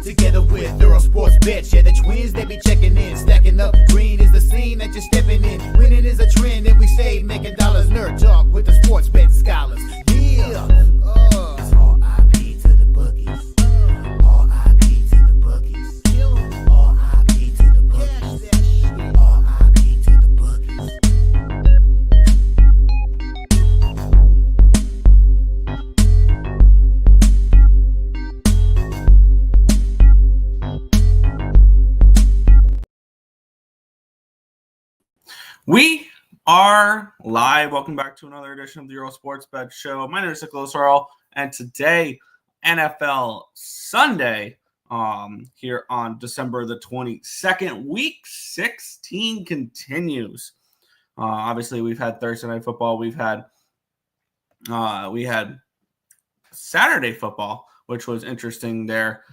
Together with Earle Sports Bets, yeah, the twins, they be checking in, stacking up. Green is the scene that you're stepping in. Winning is a trend, and we stay making dollars. Nerd talk with the sports bet scholars. Yeah, it's R.I.P. to the bookies. R.I.P. to the bookies. R.I.P. to the bookies. R.I.P. to the bookies. We are live. Welcome back to another edition of the Earle Sports Bet Show. My name is Earle, and today, NFL Sunday, here on December the 22nd, Week 16 continues. Obviously, we've had Thursday Night Football. We had Saturday Football, which was interesting there,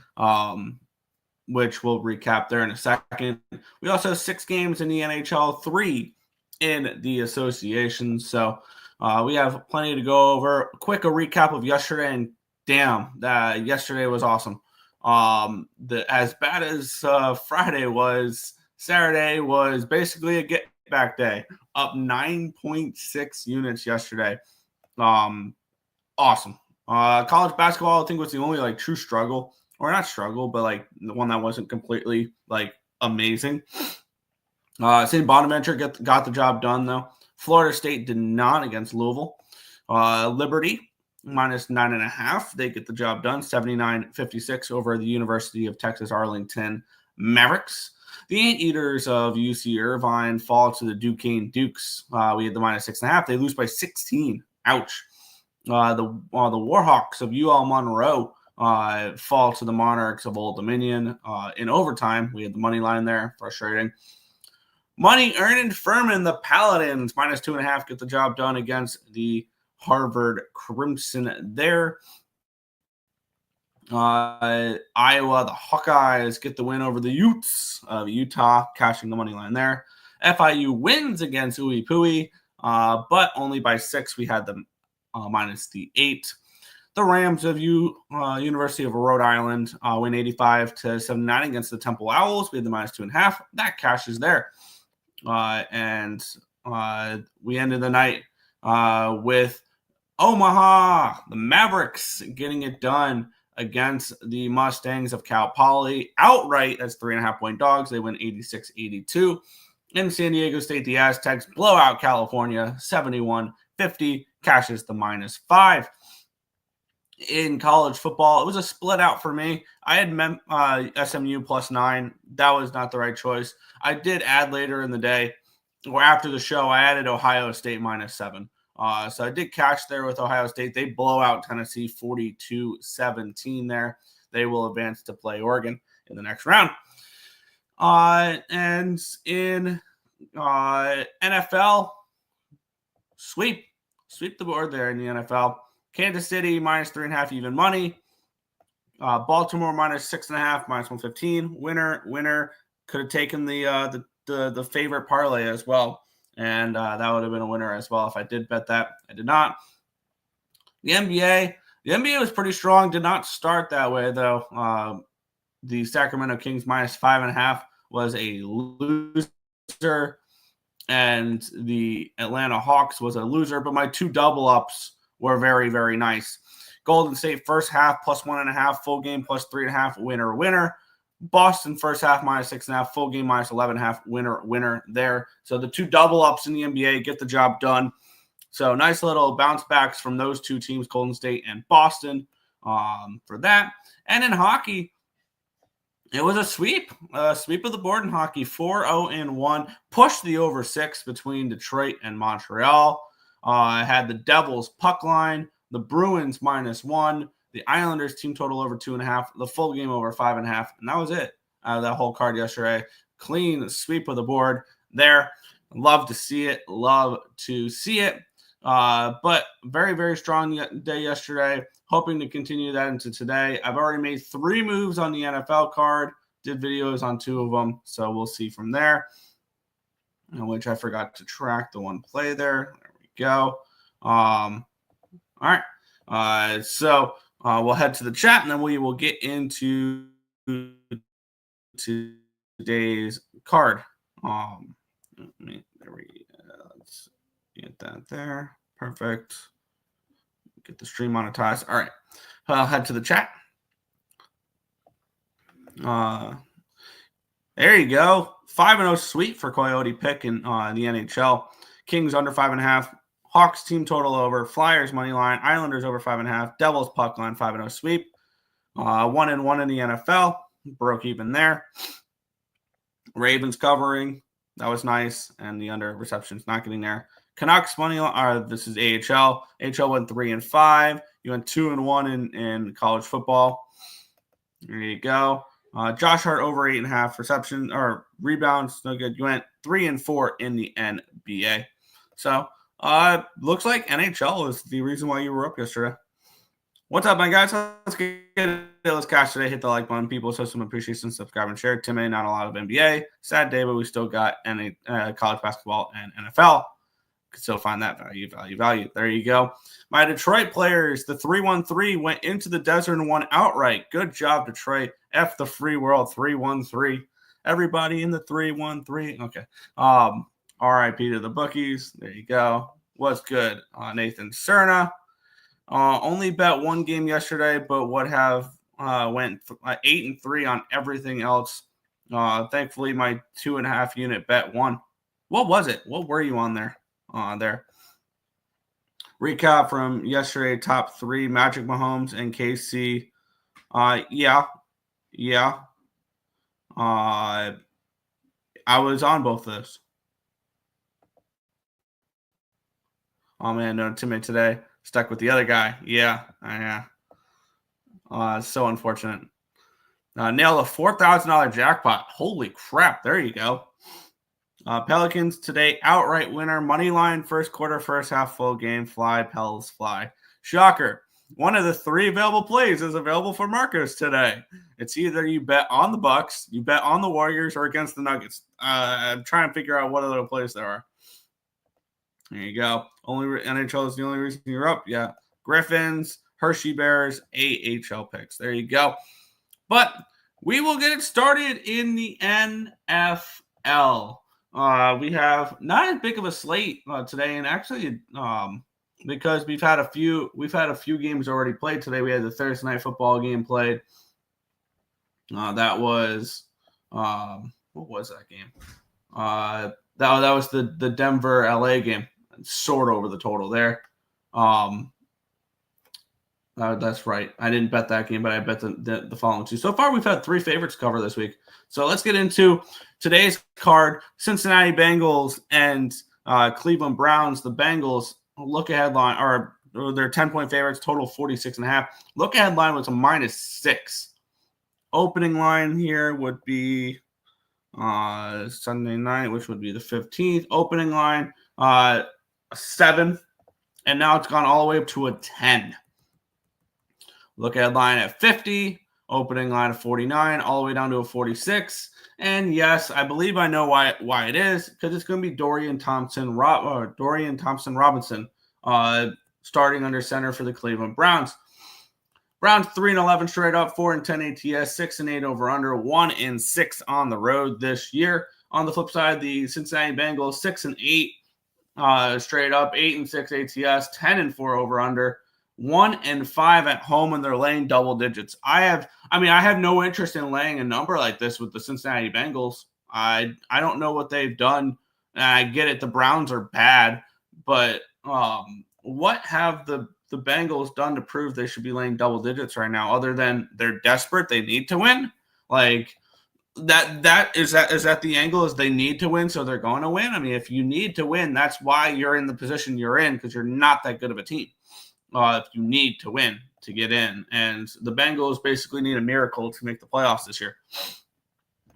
which we'll recap there in a second. We also have 6 games in the NHL, 3 in the association. So we have plenty to go over. A recap of yesterday, and damn, yesterday was awesome. As bad as Friday was, Saturday was basically a get-back day. Up 9.6 units yesterday. Awesome. College basketball, I think, was the only true struggle. Or not struggle, but the one that wasn't completely amazing. St. Bonaventure got the job done, though. Florida State did not against Louisville. Liberty, minus 9.5. They get the job done, 79-56 over the University of Texas Arlington Mavericks. The Anteaters of UC Irvine fall to the Duquesne Dukes. We had the minus 6.5. They lose by 16. Ouch. The Warhawks of UL Monroe fall to the Monarchs of Old Dominion in overtime. We had the money line there. Frustrating. Money earned Furman, the Paladins, minus 2.5, get the job done against the Harvard Crimson there. Iowa, the Hawkeyes get the win over the Utes of Utah, cashing the money line there. FIU wins against Ooey Pooey, but only by 6. We had them minus the 8. The Rams of University of Rhode Island win 85-79 against the Temple Owls. We had the minus 2.5. That cashes there. And we ended the night with Omaha, the Mavericks, getting it done against the Mustangs of Cal Poly outright as 3.5-point dogs. They win 86-82. In San Diego State, the Aztecs blow out California 71-50, cashes the minus 5. In college football, it was a split out for me. I had SMU plus 9. That was not the right choice. I did add later in the day, or after the show, I added Ohio State minus 7. So I did cash there with Ohio State. They blow out Tennessee 42-17 there. They will advance to play Oregon in the next round. And in NFL, sweep the board there in the NFL. Kansas City minus 3.5 even money. Baltimore minus 6.5, minus 115. Winner could have taken the favorite parlay as well, and that would have been a winner as well if I did bet that. I did not. The NBA was pretty strong. Did not start that way though. The Sacramento Kings minus 5.5 was a loser, and the Atlanta Hawks was a loser. But my 2 double ups were very, very nice. Golden State first half plus 1.5, full game plus 3.5, winner. Boston first half minus 6.5, full game minus 11.5, winner there. So the 2 double ups in the NBA get the job done. So nice little bounce backs from those 2 teams, Golden State and Boston, for that. And in hockey, it was a sweep of the board in hockey, 4-0-1, pushed the over 6 between Detroit and Montreal. I had the Devils puck line, the Bruins minus 1, the Islanders team total over 2.5, the full game over 5.5, and that was it out of that whole card yesterday. Clean sweep of the board there. Love to see it. But very, very strong day yesterday. Hoping to continue that into today. I've already made 3 moves on the NFL card. Did videos on 2 of them, so we'll see from there. Which I forgot to track the one play there. There we go. All right. So we'll head to the chat, and then we will get into today's card. Let's get that there. Perfect. Get the stream monetized. All right. I'll head to the chat. There you go. 5-0 sweep for Coyote pick in the NHL. Kings under 5.5. Hawks team total over. Flyers money line. Islanders over 5.5. Devils puck line 5-0 sweep. 1-1 in the NFL. Broke even there. Ravens covering. That was nice. And the under reception's not getting there. Canucks money line. This is AHL. AHL went 3-5. You went 2-1 in college football. There you go. Josh Hart over 8.5 reception or rebounds. No good. You went 3-4 in the NBA. So looks like NHL is the reason why you were up yesterday. What's up, my guys? Let's get it. Let's cash today. Hit the like button. People show some appreciation. Subscribe and share. Timmy, not a lot of NBA. Sad day, but we still got college basketball and NFL. Could still find that value. There you go. My Detroit players, the 3-1-3, went into the desert and won outright. Good job, Detroit. F the free world, 3-1-3. Everybody in the 3-1-3. Okay. RIP to the bookies. There you go. What's good? Nathan Cerna. Only bet one game yesterday, but would have went 8-3 on everything else. Thankfully, my 2.5 unit bet won. What was it? What were you on there? There. Recap from yesterday, top 3, Magic, Mahomes, and KC. Yeah. I was on both of those. Oh, man, no teammate today. Stuck with the other guy. Yeah. So unfortunate. Nailed a $4,000 jackpot. Holy crap. There you go. Pelicans today, outright winner. Money line, first quarter, first half, full game. Fly, Pels, fly. Shocker. One of the 3 available plays is available for Marcos today. It's either you bet on the Bucks, you bet on the Warriors, or against the Nuggets. I'm trying to figure out what other plays there are. There you go. Only NHL is the only reason you're up. Yeah. Griffins, Hershey Bears, AHL picks. There you go. But we will get it started in the NFL. We have not as big of a slate today, and actually, because we've had a few games already played today. We had the Thursday night football game played. That was what was that game? That was the Denver LA game. Soared over the total there. That's right. I didn't bet that game, but I bet the following 2. So far, we've had 3 favorites cover this week. So let's get into today's card. Cincinnati Bengals and Cleveland Browns. The Bengals look-ahead line are they're 10-point favorites, total 46.5. Look-ahead line was a -6. Opening line here would be Sunday night, which would be the 15th. Opening line 7, and now it's gone all the way up to a 10. Look at line at 50, opening line of 49, all the way down to a 46. And yes, I believe I know why it is, because it's going to be Dorian Thompson Robinson starting under center for the Cleveland Browns. Browns 3-11 straight up, 4-10 ATS, 6-8 over under, 1-6 on the road this year. On the flip side, the Cincinnati Bengals 6-8 straight up, 8-6 ATS, 10-4 over under, 1-5 at home, and they're laying double digits. I have no interest in laying a number like this with the Cincinnati Bengals. I don't know what they've done. I get it, the Browns are bad, but what have the Bengals done to prove they should be laying double digits right now, other than they're desperate, they need to win? Like that is the angle, is they need to win, so they're going to win. I mean, if you need to win, that's why you're in the position you're in, because you're not that good of a team. If you need to win to get in, and the Bengals basically need a miracle to make the playoffs this year.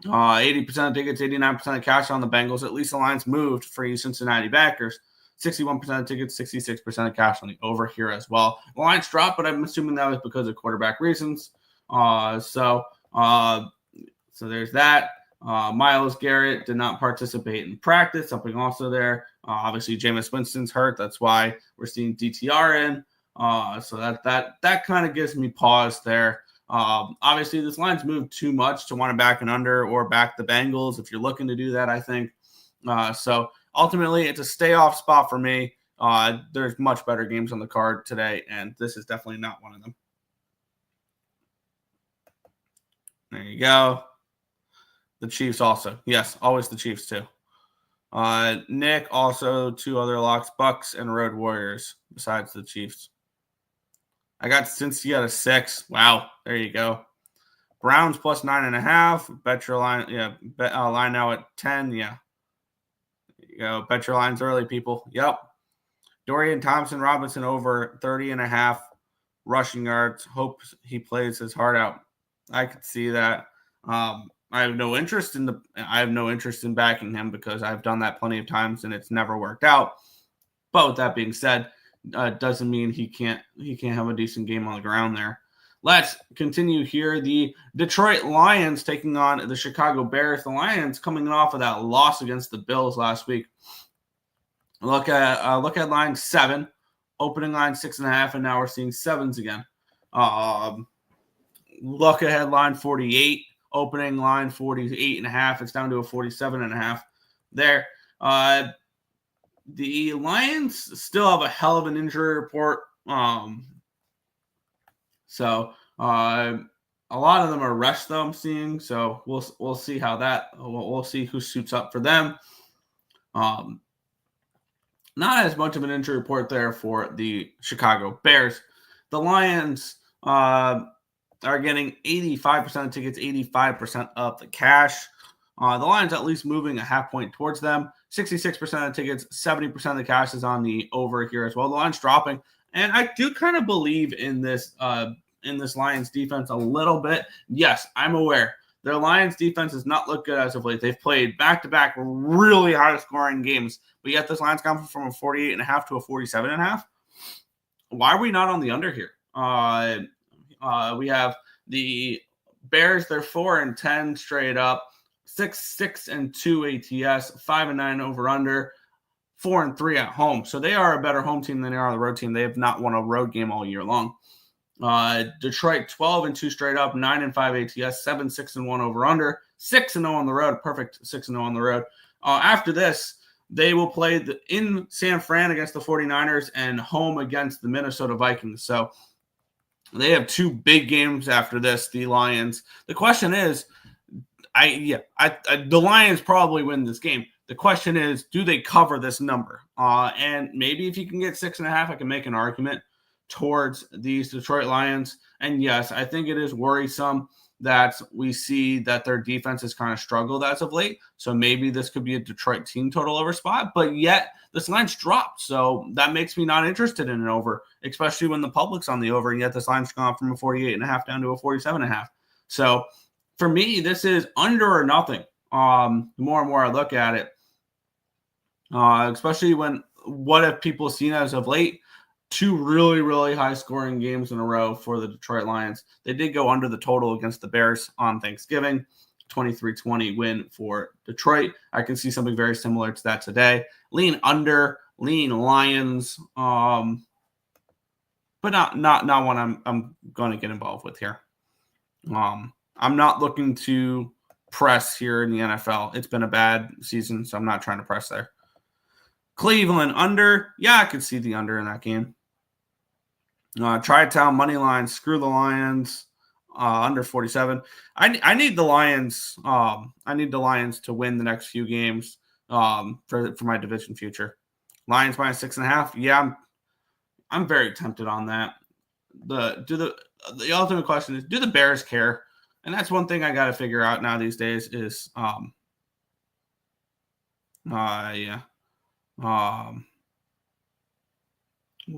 80% of tickets, 89% of cash on the Bengals. At least the line's moved for you Cincinnati backers. 61% of tickets, 66% of cash on the over here as well. The line's dropped, but I'm assuming that was because of quarterback reasons. So there's that. Myles Garrett did not participate in practice. Something also there. Obviously, Jameis Winston's hurt. That's why we're seeing DTR in. So that kind of gives me pause there. Obviously, this line's moved too much to want to back an under or back the Bengals if you're looking to do that, I think. So ultimately, it's a stay off spot for me. There's much better games on the card today, and this is definitely not one of them. There you go. The Chiefs also. Yes, always the Chiefs too. Nick, also 2 other locks, Bucks and Road Warriors, besides the Chiefs. I got Cincy at a 6. Wow, there you go. Browns plus 9.5. Bet your line, line now at 10. Yeah. There you go. Bet your lines early, people. Yep. Dorian Thompson-Robinson over 30.5 rushing yards. Hope he plays his heart out. I could see that. I have no interest in backing him because I've done that plenty of times and it's never worked out. But with that being said, doesn't mean he can't have a decent game on the ground there. Let's continue here. The Detroit Lions taking on the Chicago Bears. The Lions coming off of that loss against the Bills last week. Look at line 7, opening line 6.5, and now we're seeing 7s again. Look ahead line 48, opening line 48.5. It's down to a 47.5 there. The Lions still have a hell of an injury report. So a lot of them are rest, though, I'm seeing. So we'll see how that we'll see who suits up for them. Not as much of an injury report there for the Chicago Bears. The Lions are getting 85% of tickets, 85% of the cash. The Lions at least moving a half point towards them. 66% of tickets, 70% of the cash is on the over here as well. The line's dropping, and I do kind of believe in this Lions defense a little bit. Yes, I'm aware their Lions defense has not looked good as of late. They've played back-to-back really high-scoring games, but yet this line's gone from a 48.5 to a 47.5. Why are we not on the under here? We have the Bears. They're 4-10 straight up. 6-2 ATS, 5-9 over under, 4-3 at home. So they are a better home team than they are the road team. They have not won a road game all year long. Detroit 12-2 straight up, 9-5 ATS, 7-6-1 over under, 6-0 on the road, perfect 6-0 on the road. After this, they will play in San Fran against the 49ers and home against the Minnesota Vikings. So they have 2 big games after this, the Lions. The question is, the Lions probably win this game. The question is, do they cover this number? And maybe if you can get 6.5, I can make an argument towards these Detroit Lions. And yes, I think it is worrisome that we see that their defense has kind of struggled as of late. So maybe this could be a Detroit team total over spot, but yet this line's dropped. So that makes me not interested in an over, especially when the public's on the over, and yet this line's gone from a 48.5 down to a 47.5. So for me, this is under or nothing. The more and more I look at it, especially when what have people seen as of late? 2 really, really high-scoring games in a row for the Detroit Lions. They did go under the total against the Bears on Thanksgiving, 23-20 win for Detroit. I can see something very similar to that today. Lean under, lean Lions, but not one I'm going to get involved with here. I'm not looking to press here in the NFL. It's been a bad season, so I'm not trying to press there. Cleveland under. Yeah, I could see the under in that game. Tri-Town money line. Screw the Lions. Under 47. I need the Lions. I need the Lions to win the next few games for my division future. Lions minus 6.5. Yeah, I'm very tempted on that. The ultimate question is, do the Bears care? And that's one thing I got to figure out now these days is, we'll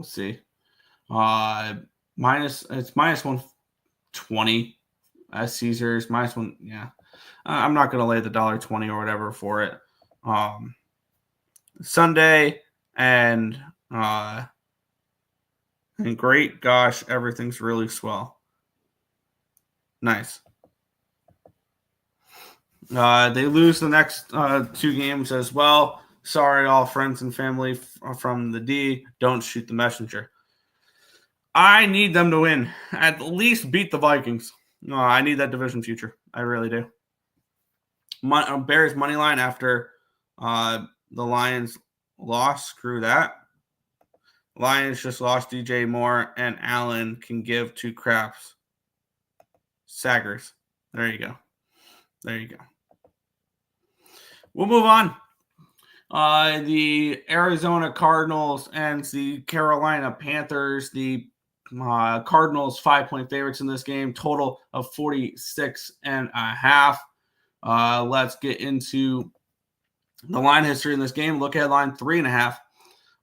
see. It's minus 120 as Caesars, minus 1. Yeah. I'm not going to lay the $1.20 or whatever for it. Sunday and great gosh, everything's really swell. Nice. They lose the next 2 games as well. Sorry, all friends and family from the D. Don't shoot the messenger. I need them to win. At least beat the Vikings. No, I need that division future. I really do. Bears money line after the Lions lost. Screw that. Lions just lost DJ Moore, and Allen can give 2 craps. Saggers. There you go. There you go. We'll move on. The Arizona Cardinals and the Carolina Panthers. The Cardinals 5-point favorites in this game. Total of 46.5. Let's get into the line history in this game. Look at line 3.5.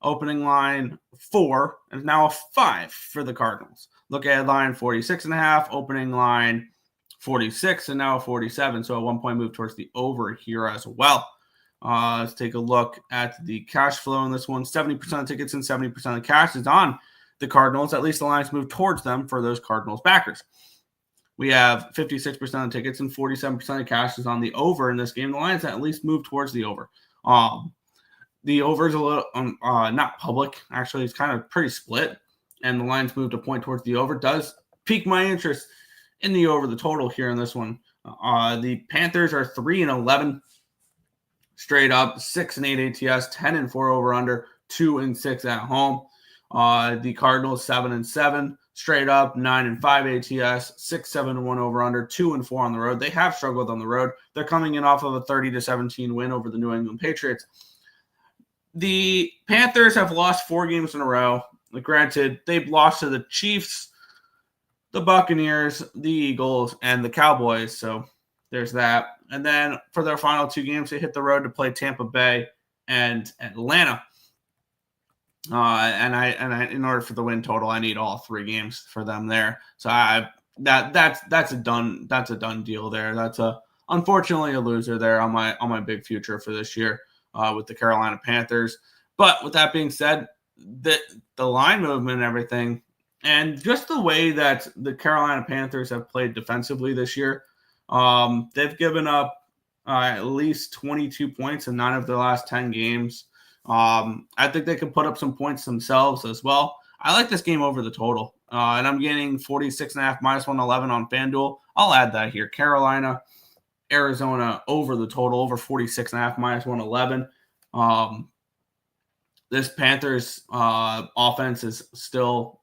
Opening line 4, and now a 5 for the Cardinals. Look at line 46.5. Opening line 46, and now a 47. So a 1-point move towards the over here as well. Let's take a look at the cash flow in this one. 70% of tickets and 70% of the cash is on the Cardinals. At least the lines move towards them for those Cardinals backers. We have 56% of tickets and 47% of cash is on the over in this game. The lines at least move towards the over. The over is a little not public. Actually, it's kind of pretty split, and the lines moved a point towards the over. Does pique my interest in the over the total here in this one. The Panthers are 3-11 straight up, 6-8 ATS, 10-4 over under, 2-6 at home. The Cardinals 7-7 straight up, 9-5 ATS, 6-7-1 over under, 2-4 on the road. They have struggled on the road. They're coming in off of a 30-17 win over the New England Patriots. The Panthers have lost 4 games in a row. Granted, they've lost to the Chiefs, the Buccaneers, the Eagles, and the Cowboys. So there's that. And then for their final 2 games, they hit the road to play Tampa Bay and Atlanta. And in order for the win total, I need all 3 games for them there. So that's a done deal there. That's unfortunately a loser there on my big future for this year with the Carolina Panthers. But with that being said, the line movement and everything, and just the way that the Carolina Panthers have played defensively this year, they've given up at least 22 points in 9 of their last 10 games. I think they can put up some points themselves as well. I like this game over the total, and I'm getting 46.5 minus 111 on FanDuel. I'll add that here. Carolina, Arizona over the total, over 46.5 minus 111. This Panthers offense is still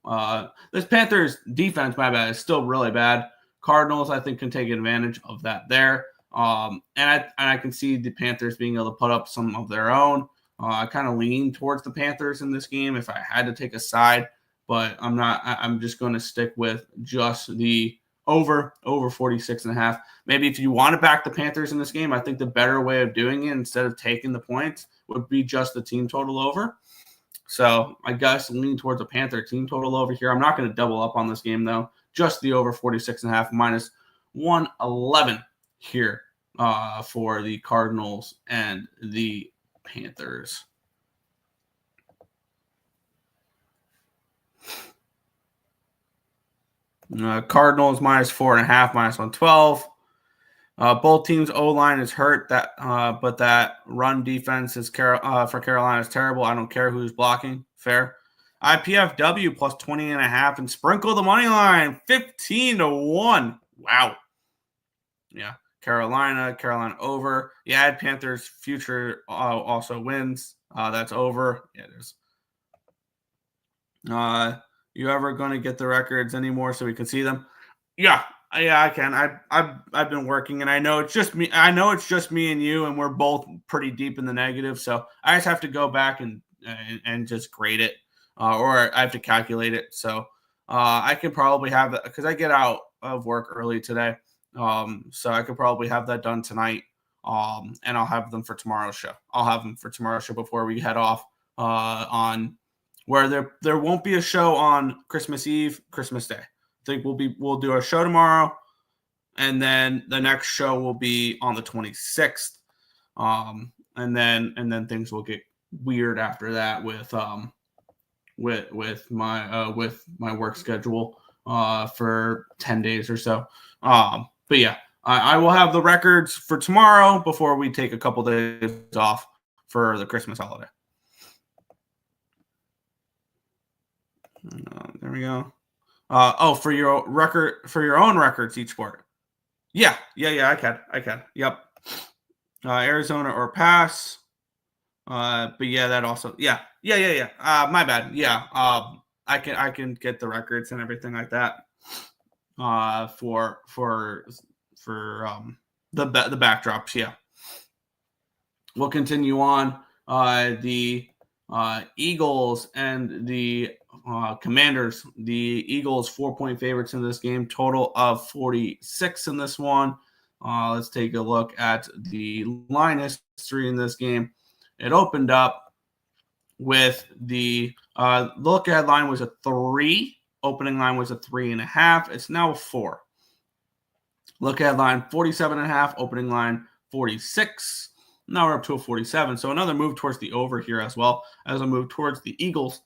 this Panthers defense, my bad, is still really bad. Cardinals, I think, can take advantage of that there. And I can see the Panthers being able to put up some of their own. I kind of lean towards the Panthers in this game if I had to take a side, but I'm not. I'm just going to stick with just the over 46.5. Maybe if you want to back the Panthers in this game, I think the better way of doing it instead of taking the points would be just the team total over. So I guess lean towards the Panther team total over here. I'm not going to double up on this game though. Just the over 46.5 minus 111 here for the Cardinals and the Panthers. Cardinals minus 4.5, minus 112. Both teams' O-line is hurt, but that run defense is for Carolina is terrible. I don't care who's blocking. Fair. IPFW plus 20.5 and sprinkle the money line 15-1. Wow. Yeah. Carolina over. Yeah, Panthers future also wins. That's over. Yeah, it is. You ever going to get the records anymore so we can see them? Yeah, I can. I've been working, and I know it's just me. I know it's just me and you, and we're both pretty deep in the negative. So I just have to go back and just grade it, or I have to calculate it. So I can probably have that because I get out of work early today. So I could probably have that done tonight. And I'll have them for tomorrow's show. I'll have them for tomorrow's show before we head off on where there won't be a show on Christmas Eve, Christmas Day. I think we'll do a show tomorrow, and then the next show will be on the 26th. And then things will get weird after that with my work schedule for 10 days or so. But yeah, I will have the records for tomorrow before we take a couple days off for the Christmas holiday. There we go. For your record, for your own records, each sport. Yeah. I can. Yep. Arizona or pass. But yeah, that also. Yeah. My bad. Yeah. I can get the records and everything like that. For the backdrops. Yeah. We'll continue on. The Eagles and the Commanders. The Eagles 4-point favorites in this game. Total of 46 in this one. Let's take a look at the line history in this game. It opened up with the look ahead line was a 3. Opening line was a 3.5. It's now a 4. Look ahead line 47.5. Opening line 46. Now we're up to a 47. So another move towards the over here as well as a move towards the Eagles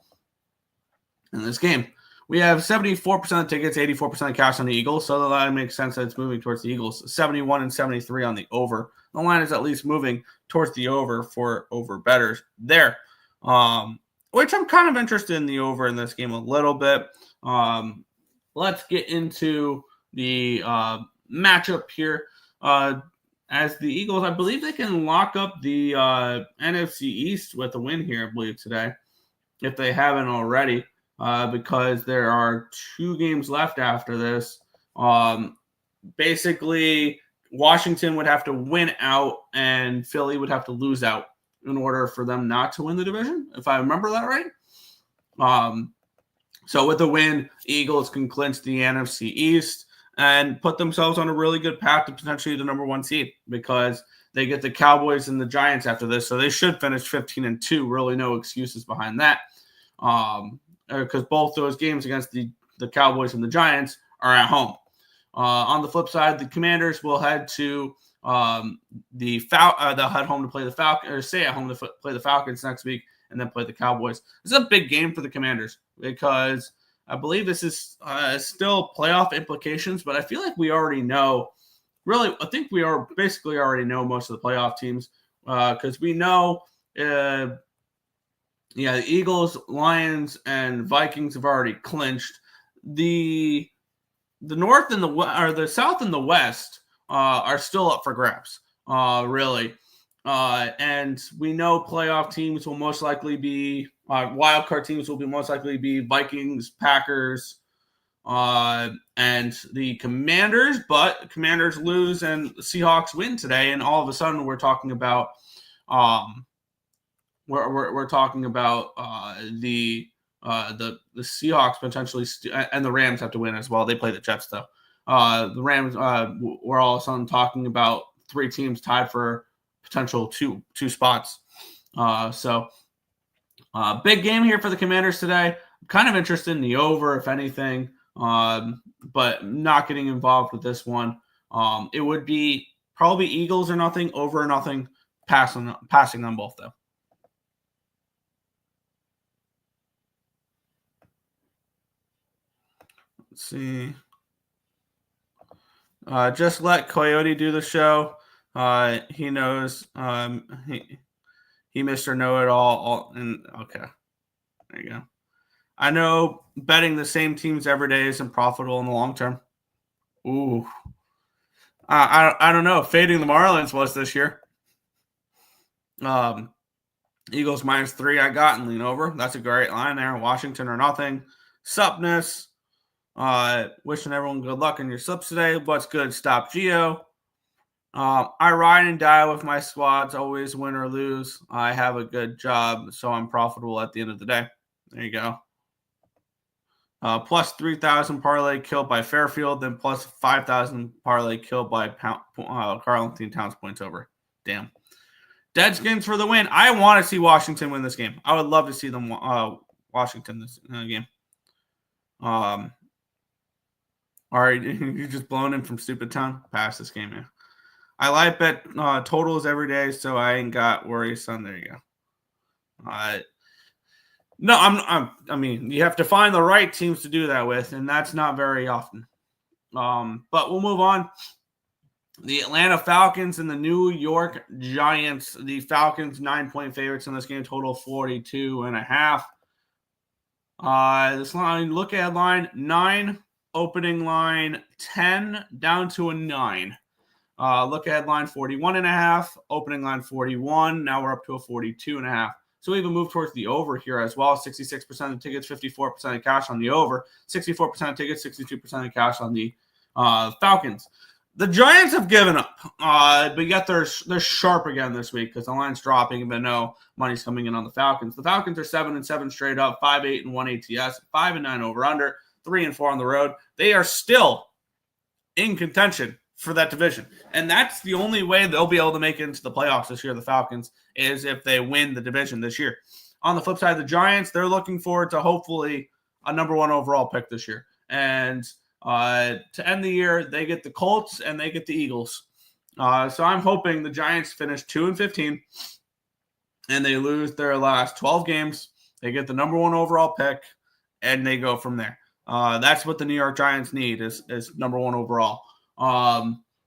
in this game. We have 74% of tickets, 84% of cash on the Eagles. So that makes sense that it's moving towards the Eagles. 71 and 73 on the over. The line is at least moving towards the over for over bettors there. Which I'm kind of interested in the over in this game a little bit. Let's get into the matchup here. As the Eagles, I believe they can lock up the NFC East with a win here, I believe, today, if they haven't already, because there are 2 games left after this. Basically, Washington would have to win out, and Philly would have to lose out in order for them not to win the division, if I remember that right. So with a win, Eagles can clinch the NFC East and put themselves on a really good path to potentially the number 1 seed, because they get the Cowboys and the Giants after this. So they should finish 15-2. Really no excuses behind that. Because both those games against the Cowboys and the Giants are at home. On the flip side, the Commanders will head to they'll head home to play the Falcons, or stay at home to play the Falcons next week, and then play the Cowboys. This is a big game for the Commanders because I believe this is still playoff implications, but I feel like we already know. Really, I think we are basically already know most of the playoff teams because we know, the Eagles, Lions, and Vikings have already clinched. The North and the South and the West are still up for grabs, really. And we know playoff teams will most likely be wild card teams will be most likely be Vikings, Packers, and the Commanders. But Commanders lose and the Seahawks win today, and all of a sudden we're talking about we're talking about the Seahawks potentially and the Rams have to win as well. They play the Jets though. The Rams we're all of a sudden talking about 3 teams tied for potential two spots. So big game here for the Commanders today. I'm kind of interested in the over, if anything, but not getting involved with this one. It would be probably Eagles or nothing, over or nothing, passing on both though. Let's see. Just let Coyote do the show. He knows. He Mr. Know-It-All. And okay, there you go. I know betting the same teams every day isn't profitable in the long term. Ooh. I don't know. Fading the Marlins was this year. Eagles -3 I got and lean over. That's a great line there. Washington or nothing. Supness. Wishing everyone good luck in your slips today. What's good? Stop Geo. I ride and die with my squads, always win or lose. I have a good job, so I'm profitable at the end of the day. There you go. Plus 3,000 parlay killed by Fairfield, then plus 5,000 parlay killed by Carlton Towns points over. Damn. Deadskins for the win. I want to see Washington win this game. I would love to see them Washington this game. All right, you're just blowing in from Stupid Town. Pass this game, man. I like bet totals every day, so I ain't got worries, son. There you go. No, I mean, you have to find the right teams to do that with, and that's not very often. But we'll move on. The Atlanta Falcons and the New York Giants. The Falcons 9-point favorites in this game, total 42.5. This line, look at line 9, opening line 10, down to a 9. Look at line 41.5, opening line 41. Now we're up to a 42.5. So we even moved towards the over here as well. 66% of tickets, 54% of cash on the over. 64% of tickets, 62% of cash on the Falcons. The Giants have given up, but yet they're sharp again this week because the line's dropping, but no money's coming in on the Falcons. The Falcons are 7-7 straight up, 5-8-1 ATS, 5-9 over under, 3-4 on the road. They are still in contention for that division, and that's the only way they'll be able to make it into the playoffs this year. The Falcons is if they win the division this year. On the flip side, the Giants, they're looking forward to hopefully a number 1 overall pick this year, and to end the year, they get the Colts and they get the Eagles. So I'm hoping the Giants finish 2-15 and they lose their last 12 games. They get the number 1 overall pick and they go from there. That's what the New York Giants need is number 1 overall.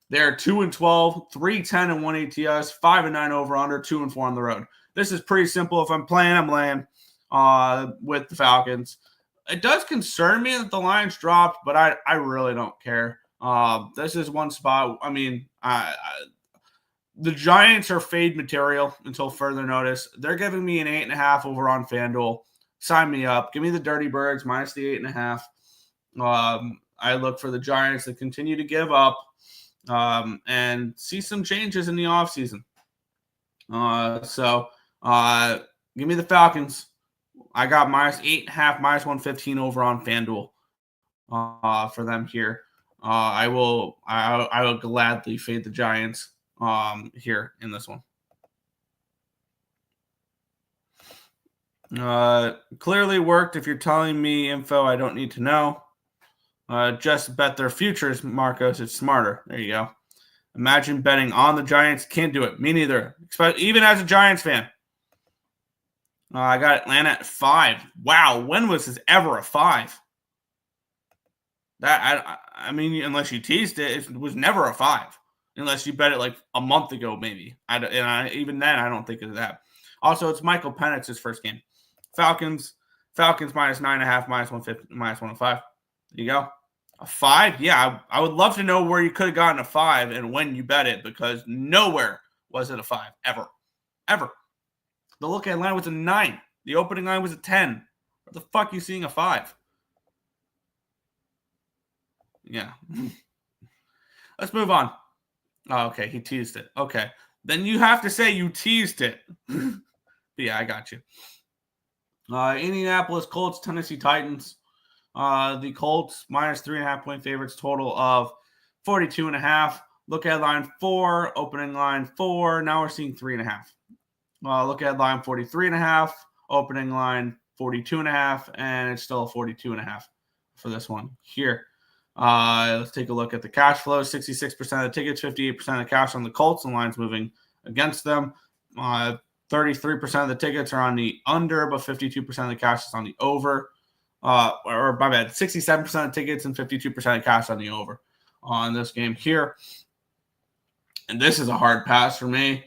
They're 2-12, 3-10-1 ATS, 5-9 over under, 2-4 on the road. This is pretty simple. If I'm playing, I'm laying with the Falcons. It does concern me that the line's dropped, but I really don't care. This is one spot. I mean, the Giants are fade material until further notice. They're giving me an 8.5 over on FanDuel. Sign me up. Give me the Dirty Birds minus the 8.5. I look for the Giants to continue to give up and see some changes in the offseason. So give me the Falcons. I got minus 8.5, minus 115 over on FanDuel for them here. I will gladly fade the Giants here in this one. Clearly worked. If you're telling me info I don't need to know, just bet their futures, Marcos. It's smarter. There you go. Imagine betting on the Giants. Can't do it. Me neither. Even as a Giants fan. I got Atlanta at 5. Wow, when was this ever a 5? That I mean, unless you teased it, it was never a 5. Unless you bet it like a month ago, maybe. Even then, I don't think of that. Also, it's Michael Penix's first game. Falcons minus 9.5, minus 150, minus 105. There you go. A 5? Yeah, I would love to know where you could have gotten a 5 and when you bet it, because nowhere was it a 5 ever. The look-at line was a 9. The opening line was a 10. Where the fuck are you seeing a 5? Yeah. Let's move on. Oh, okay, he teased it. Okay. Then you have to say you teased it. Yeah, I got you. Indianapolis Colts, Tennessee Titans. The Colts minus 3.5 point favorites, total of 42.5. Look at line 4, opening line 4. Now we're seeing 3.5. Look at line 43.5, opening line 42.5, and it's still 42.5 for this one here. Let's take a look at the cash flow. 66% of the tickets, 58% of cash on the Colts. The line's moving against them. 33% of the tickets are on the under, but 52% of the cash is on the over. Or my bad, 67% of tickets and 52% of cash on the over on this game here. And this is a hard pass for me.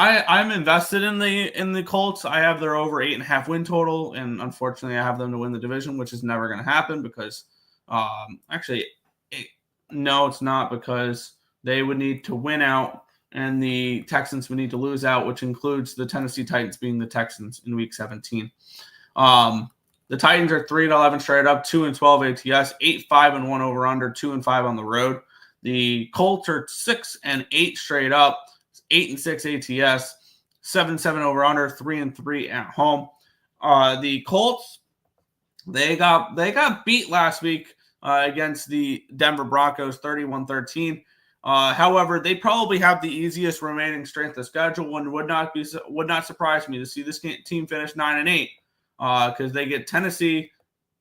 I'm invested in the Colts. I have their over 8.5 win total, and unfortunately, I have them to win the division, which is never going to happen because, no, it's not, because they would need to win out, and the Texans would need to lose out, which includes the Tennessee Titans being the Texans in Week 17. The Titans are 3-11 straight up, 2-12 ATS, 8-5-1 over under, 2-5 on the road. The Colts are 6-8 straight up, 8-6 ATS, 7-7 over under, 3-3 at home. The Colts, they got beat last week against the Denver Broncos, 31-13. However, they probably have the easiest remaining strength of schedule, and would not surprise me to see this team finish 9-8 because they get Tennessee,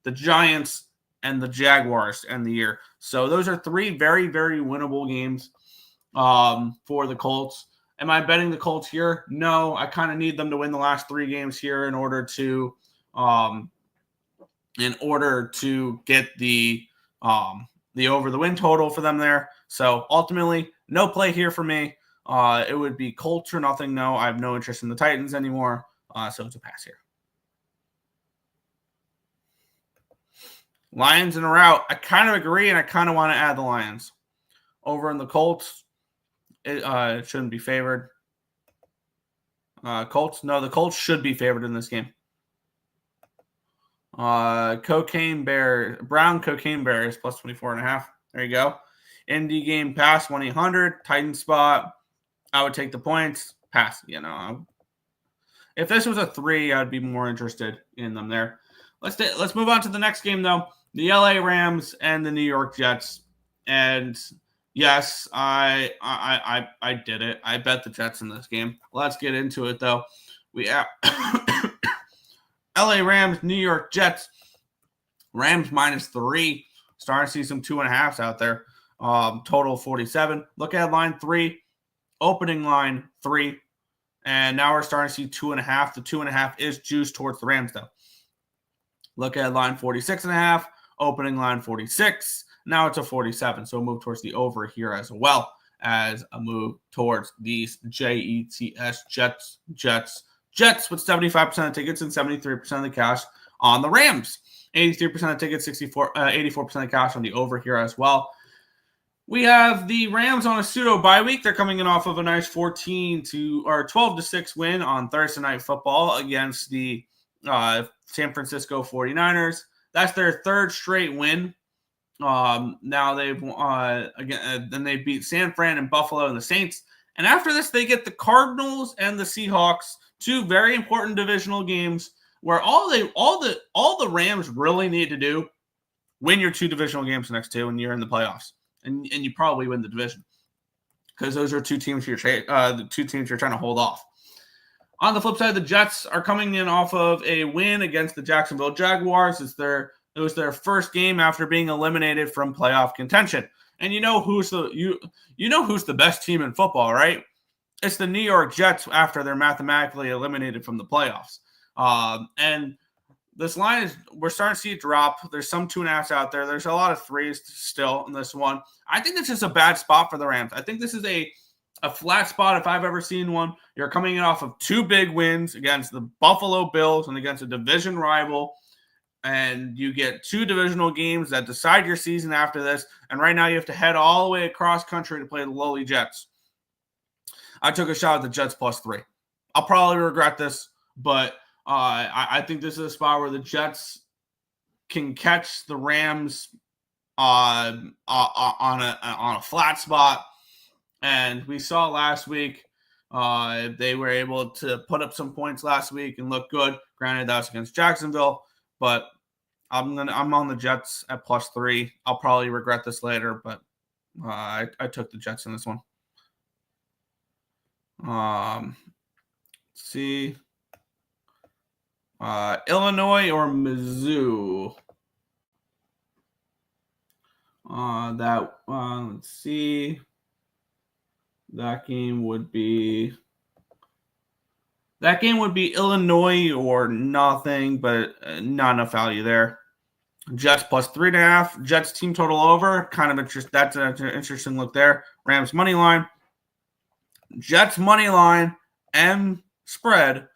the Giants, and the Jaguars end the year. So those are 3 very, very winnable games for the Colts. Am I betting the Colts here? No, I kind of need them to win the last 3 games here in order to get the over the win total for them there. So ultimately, no play here for me. It would be Colts or nothing. No, I have no interest in the Titans anymore. So it's a pass here. Lions in a rout. I kind of agree, and I kind of want to add the Lions. Over in the Colts, it shouldn't be favored. The Colts should be favored in this game. Brown Cocaine Bears plus 24.5. There you go. Indy game pass 1-800. Titan spot. I would take the points. Pass. If this was a 3, I'd be more interested in them there. Let's move on to the next game though. The LA Rams and the New York Jets. And yes, I did it. I bet the Jets in this game. Let's get into it though. We have LA Rams, New York Jets. Rams -3. Starting to see some 2.5s out there. Total 47. Look at line 3. Opening line 3. And now we're starting to see 2.5. The 2.5 is juiced towards the Rams though. Look at line 46.5. Opening line 46. Now it's a 47. So we'll move towards the over here as well as a move towards these Jets. Jets with 75% of tickets and 73% of the cash on the Rams. 83% of tickets, 84% of cash on the over here as well. We have the Rams on a pseudo bye week. They're coming in off of a nice 12-6 win on Thursday Night Football against the San Francisco 49ers. That's their third straight win. Now they've then they beat San Fran and Buffalo and the Saints. And after this, they get the Cardinals and the Seahawks, 2 very important divisional games where all the Rams really need to do, win your 2 divisional games next 2, and you're in the playoffs. And you probably win the division because those are 2 teams the 2 teams you're trying to hold off. On the flip side, the Jets are coming in off of a win against the Jacksonville Jaguars. It was their first game after being eliminated from playoff contention. And you know who's the best team in football, right? It's the New York Jets after they're mathematically eliminated from the playoffs. And this line we're starting to see it drop. There's some 2.5s out there. There's a lot of 3s still in this one. I think this is a bad spot for the Rams. I think this is a flat spot if I've ever seen one. You're coming in off of 2 big wins against the Buffalo Bills and against a division rival. And you get 2 divisional games that decide your season after this. And right now you have to head all the way across country to play the lowly Jets. I took a shot at the Jets +3. I'll probably regret this, but I think this is a spot where the Jets can catch the Rams on a flat spot. And we saw last week they were able to put up some points last week and look good. Granted, that was against Jacksonville, but I'm on the Jets at +3. I'll probably regret this later, but I took the Jets in this one. Let's see. Illinois or Mizzou. Let's see. That game would be Illinois or nothing, but not enough value there. Jets +3.5. Jets team total over. Kind of interest. That's an interesting look there. Rams money line. Jets money line and spread.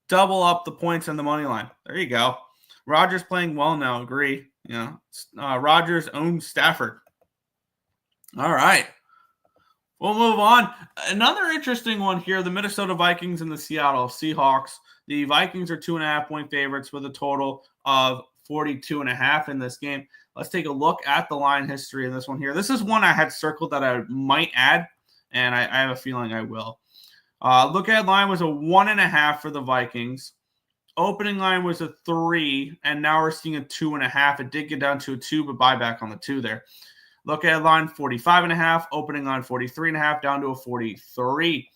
Double up the points in the money line. There you go. Rodgers playing well now. Agree. Rodgers owns Stafford. All right. We'll move on. Another interesting one here, the Minnesota Vikings and the Seattle Seahawks. The Vikings are 2.5-point favorites with a total of 42.5 in this game. Let's take a look at the line history in this one here. This is one I had circled that I might add, and I have a feeling I will. Look at line was a 1.5 for the Vikings. Opening line was a 3, and now we're seeing a 2.5. It did get down to a 2, but buyback on the 2 there. Look at line 45.5, opening line 43.5, down to a 43.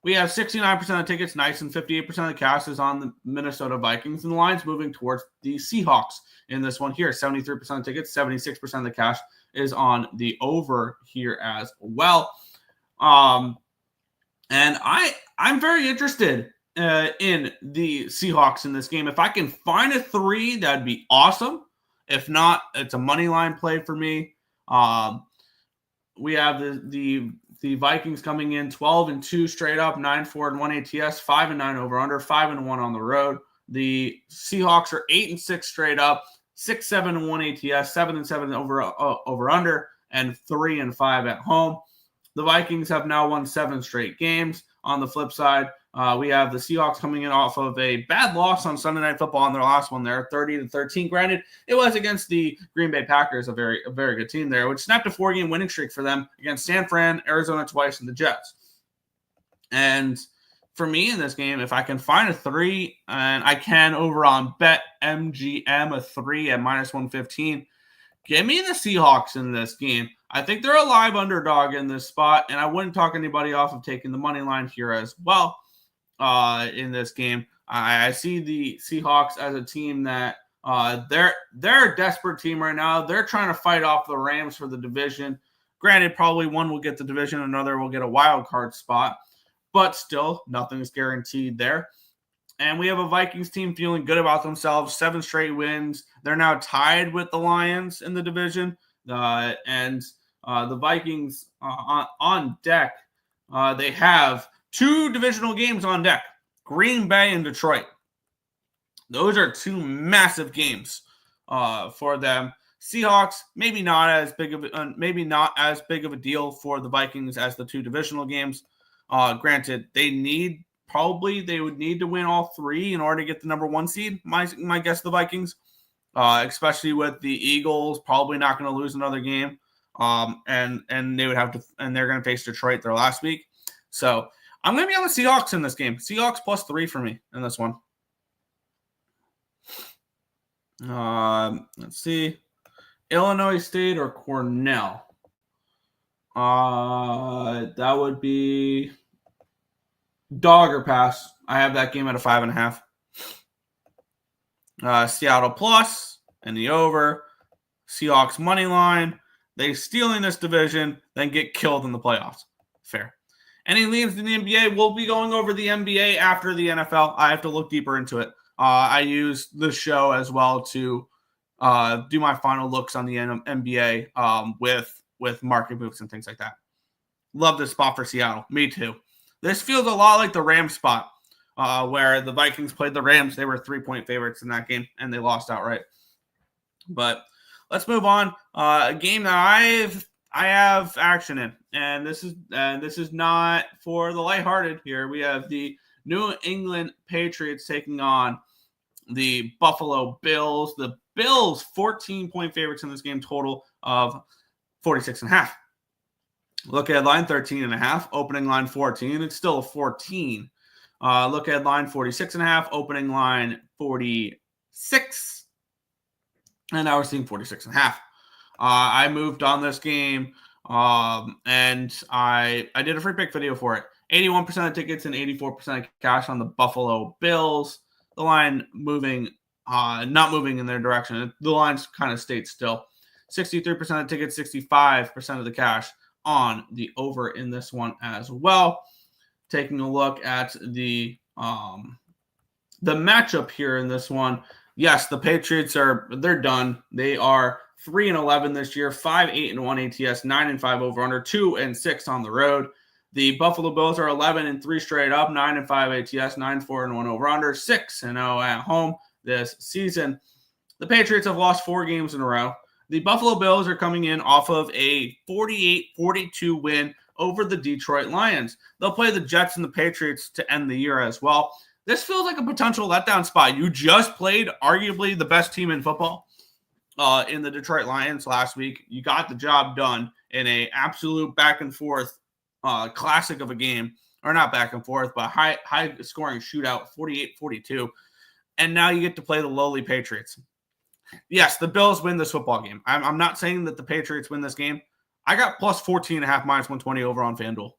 We have 69% of tickets, nice, and 58% of the cash is on the Minnesota Vikings, and the line's moving towards the Seahawks in this one here. 73% of tickets, 76% of the cash is on the over here as well. And I'm very interested in the Seahawks in this game. If I can find a 3, that'd be awesome. If not, it's a money line play for me. We have the Vikings coming in 12-2 straight up, 9-4 and 1 ATS, 5-9 over under, 5-1 on the road. The Seahawks are 8-6 straight up, 6-7-1 ATS, 7-7 over under, and 3-5 at home. The Vikings have now won 7 straight games. On the flip side, we have the Seahawks coming in off of a bad loss on Sunday Night Football in their last one there, 30-13. Granted, it was against the Green Bay Packers, a very good team there, which snapped a 4-game winning streak for them against San Fran, Arizona twice, and the Jets. And for me in this game, if I can find a 3, and I can over on BetMGM, a 3 at -115, give me the Seahawks in this game. I think they're a live underdog in this spot, and I wouldn't talk anybody off of taking the money line here as well in this game. I see the Seahawks as a team that they're a desperate team right now. They're trying to fight off the Rams for the division. Granted, probably one will get the division, another will get a wild card spot, but still, nothing is guaranteed there. And we have a Vikings team feeling good about themselves, 7 straight wins. They're now tied with the Lions in the division. The Vikings on deck, they have 2 divisional games on deck, Green Bay and Detroit. Those are 2 massive games for them. Seahawks, maybe not as big of a deal for the Vikings as the 2 divisional games. Granted, they would need to win all 3 in order to get the number 1 seed. My guess, the Vikings, especially with the Eagles probably not going to lose another game, and they would have to, and they're going to face Detroit their last week. So I'm going to be on the Seahawks in this game. Seahawks +3 for me in this one. Let's see, Illinois State or Cornell. That would be dog or pass. I have that game at a 5.5. Seattle plus and the over. Seahawks money line. They stealing this division, then get killed in the playoffs. Fair. Any leans in the NBA? We'll be going over the NBA after the NFL. I have to look deeper into it. I use the show as well to do my final looks on the NBA with market moves and things like that. Love this spot for Seattle. Me too. This feels a lot like the Rams spot where the Vikings played the Rams. They were 3-point favorites in that game, and they lost outright. But let's move on. A game that I have action in, and this is not for the lighthearted here. We have the New England Patriots taking on the Buffalo Bills. The Bills 14-point favorites in this game, total of 46.5. Look at line 13.5, opening line 14. It's still a 14. Look at line 46.5, opening line 46. And now we're seeing 46.5. I moved on this game, and I did a free pick video for it. 81% of tickets and 84% of cash on the Buffalo Bills. The line moving, not moving in their direction. The line's kind of stayed still. 63% of tickets, 65% of the cash on the over in this one as well. Taking a look at the matchup here in this one. Yes, the Patriots they're done. They are 3-11 this year, 5-8-1 ATS, 9-5 over under, 2-6 on the road. The Buffalo Bills are 11-3 straight up, 9-5 ATS, 9-4-1 over under, 6-0 at home this season. The Patriots have lost 4 games in a row. The Buffalo Bills are coming in off of a 48-42 win over the Detroit Lions. They'll play the Jets and the Patriots to end the year as well. This feels like a potential letdown spot. You just played arguably the best team in football in the Detroit Lions last week. You got the job done in a absolute back and forth classic of a game, or not back and forth, but high scoring shootout, 48-42. And now you get to play the lowly Patriots. Yes, the Bills win this football game. I'm not saying that the Patriots win this game. I got plus 14.5, -120 over on FanDuel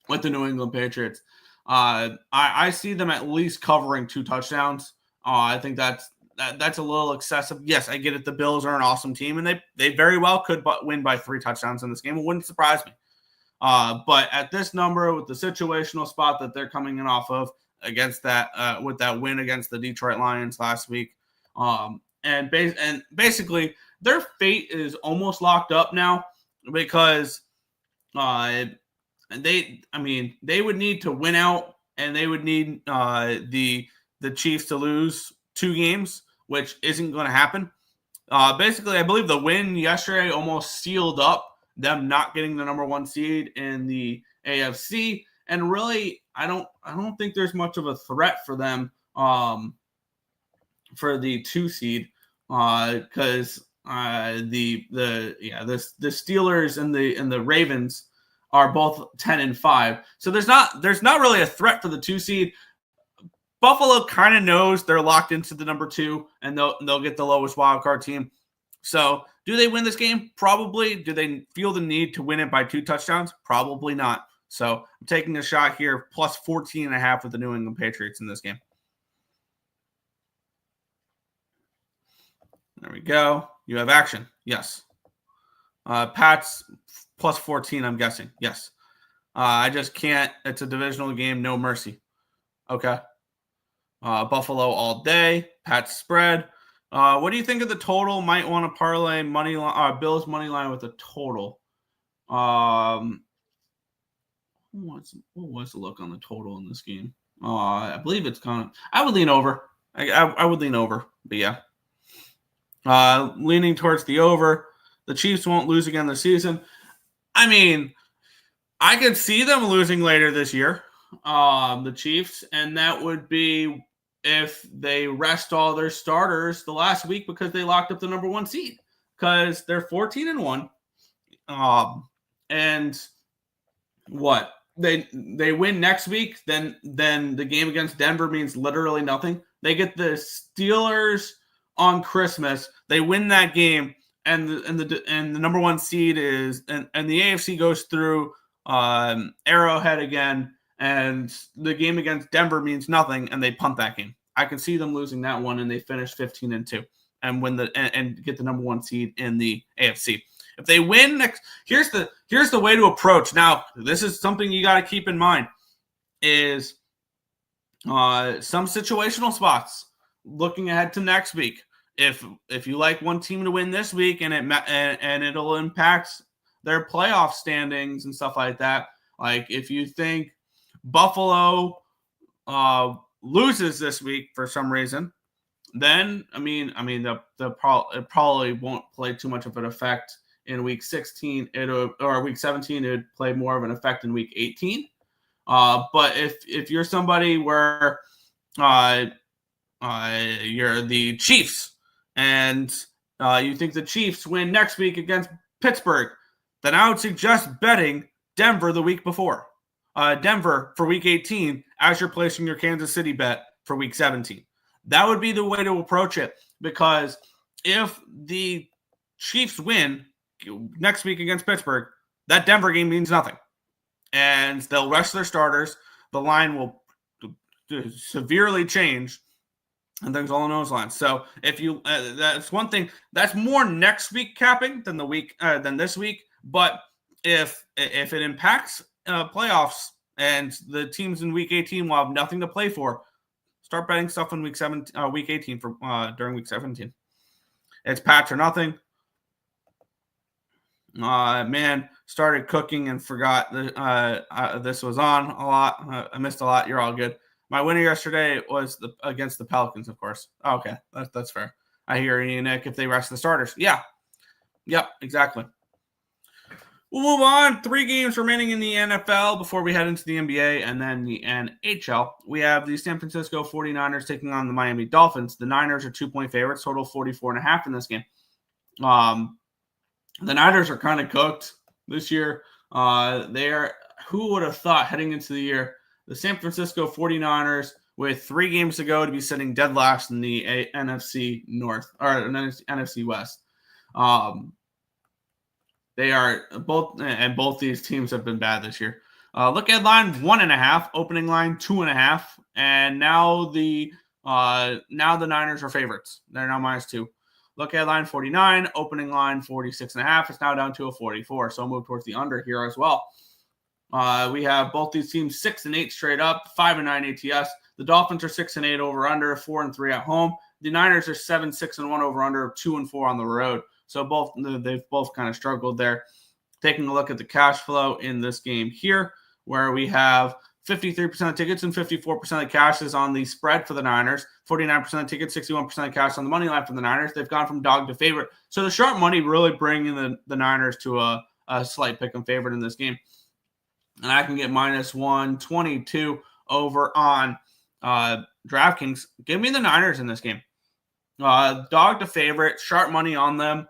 with the New England Patriots. I see them at least covering 2 touchdowns. I think that's a little excessive. Yes, I get it. The Bills are an awesome team, and they very well could win by 3 touchdowns in this game. It wouldn't surprise me. But at this number, with the situational spot that they're coming in off of against that, with that win against the Detroit Lions last week, and basically their fate is almost locked up now because they would need to win out, and they would need the Chiefs to lose 2 games, which isn't going to happen. Basically, I believe the win yesterday almost sealed up them not getting the number 1 seed in the AFC. And really, I don't think there's much of a threat for them for the 2 seed because the Steelers and the Ravens are both 10-5. So there's not really a threat for the 2 seed. Buffalo kind of knows they're locked into the number 2, and they'll get the lowest wild card team. So do they win this game? Probably. Do they feel the need to win it by 2 touchdowns? Probably not. So I'm taking a shot here, plus 14.5 with the New England Patriots in this game. There we go. You have action. Yes. Pats plus 14, I'm guessing. Yes. I just can't. It's a divisional game. No mercy. Okay. Buffalo all day. Pats spread. What do you think of the total? Might want to parlay money line, Bills money line with a total. What was the look on the total in this game? I believe it's kind of. I would lean over. I would lean over, but yeah. Leaning towards the over. The Chiefs won't lose again this season. I mean, I could see them losing later this year, the Chiefs, and that would be if they rest all their starters the last week because they locked up the number 1 seed because they're 14-1. And what? They win next week, then the game against Denver means literally nothing. They get the Steelers on Christmas. They win that game, and the number 1 seed is and the AFC goes through Arrowhead again, and the game against Denver means nothing, and they punt that game. I can see them losing that one, and they finish 15-2 and win and get the number 1 seed in the AFC. If they win next, here's the way to approach. Now, this is something you got to keep in mind is some situational spots looking ahead to next week. If you like one team to win this week and it'll impact their playoff standings and stuff like that. Like if you think Buffalo loses this week for some reason, then it probably won't play too much of an effect in week 16. Or week 17, it would play more of an effect in week 18. But if you're somebody where you're the Chiefs and you think the Chiefs win next week against Pittsburgh, then I would suggest betting Denver the week before. Denver for week 18 as you're placing your Kansas City bet for week 17. That would be the way to approach it, because if the Chiefs win next week against Pittsburgh, that Denver game means nothing. And they'll rest their starters. The line will severely change and things along those lines. So if you, that's one thing that's more next week capping than than this week. But if it impacts playoffs and the teams in week 18 will have nothing to play for, start betting stuff in week 18 for during week 17. It's Pats or nothing. Started cooking and forgot that this was on a lot. I missed a lot. You're all good. My winner yesterday was against the Pelicans, of course. Okay, that's fair. I hear you, Nick. If they rest the starters, yeah, yep, exactly. We'll move on. 3 games remaining in the NFL before we head into the NBA and then the NHL. We have the San Francisco 49ers taking on the Miami Dolphins. The Niners are 2-point favorites, total 44.5 in this game. The Niners are kind of cooked this year. Who would have thought heading into the year, the San Francisco 49ers, with 3 games to go, to be sitting dead last in the NFC North or NFC West. They are both these teams have been bad this year. Look at line 1.5, opening line 2.5, and now the Niners are favorites. They're now -2. Look at line 49, opening line 46.5. It's now down to a 44. So move towards the under here as well. We have both these teams 6-8 straight up, 5-9 ATS. The Dolphins are 6-8 over under, 4-3 at home. The Niners are 7-6-1 over under, 2-4 on the road. So they've both kind of struggled there. Taking a look at the cash flow in this game here, where we have 53% of tickets and 54% of cash is on the spread for the Niners. 49% of tickets, 61% of cash on the money line for the Niners. They've gone from dog to favorite. So the sharp money really bringing the Niners to a slight pick 'em favorite in this game. And I can get minus 122 over on DraftKings. Give me the Niners in this game. Dog to favorite, sharp money on them.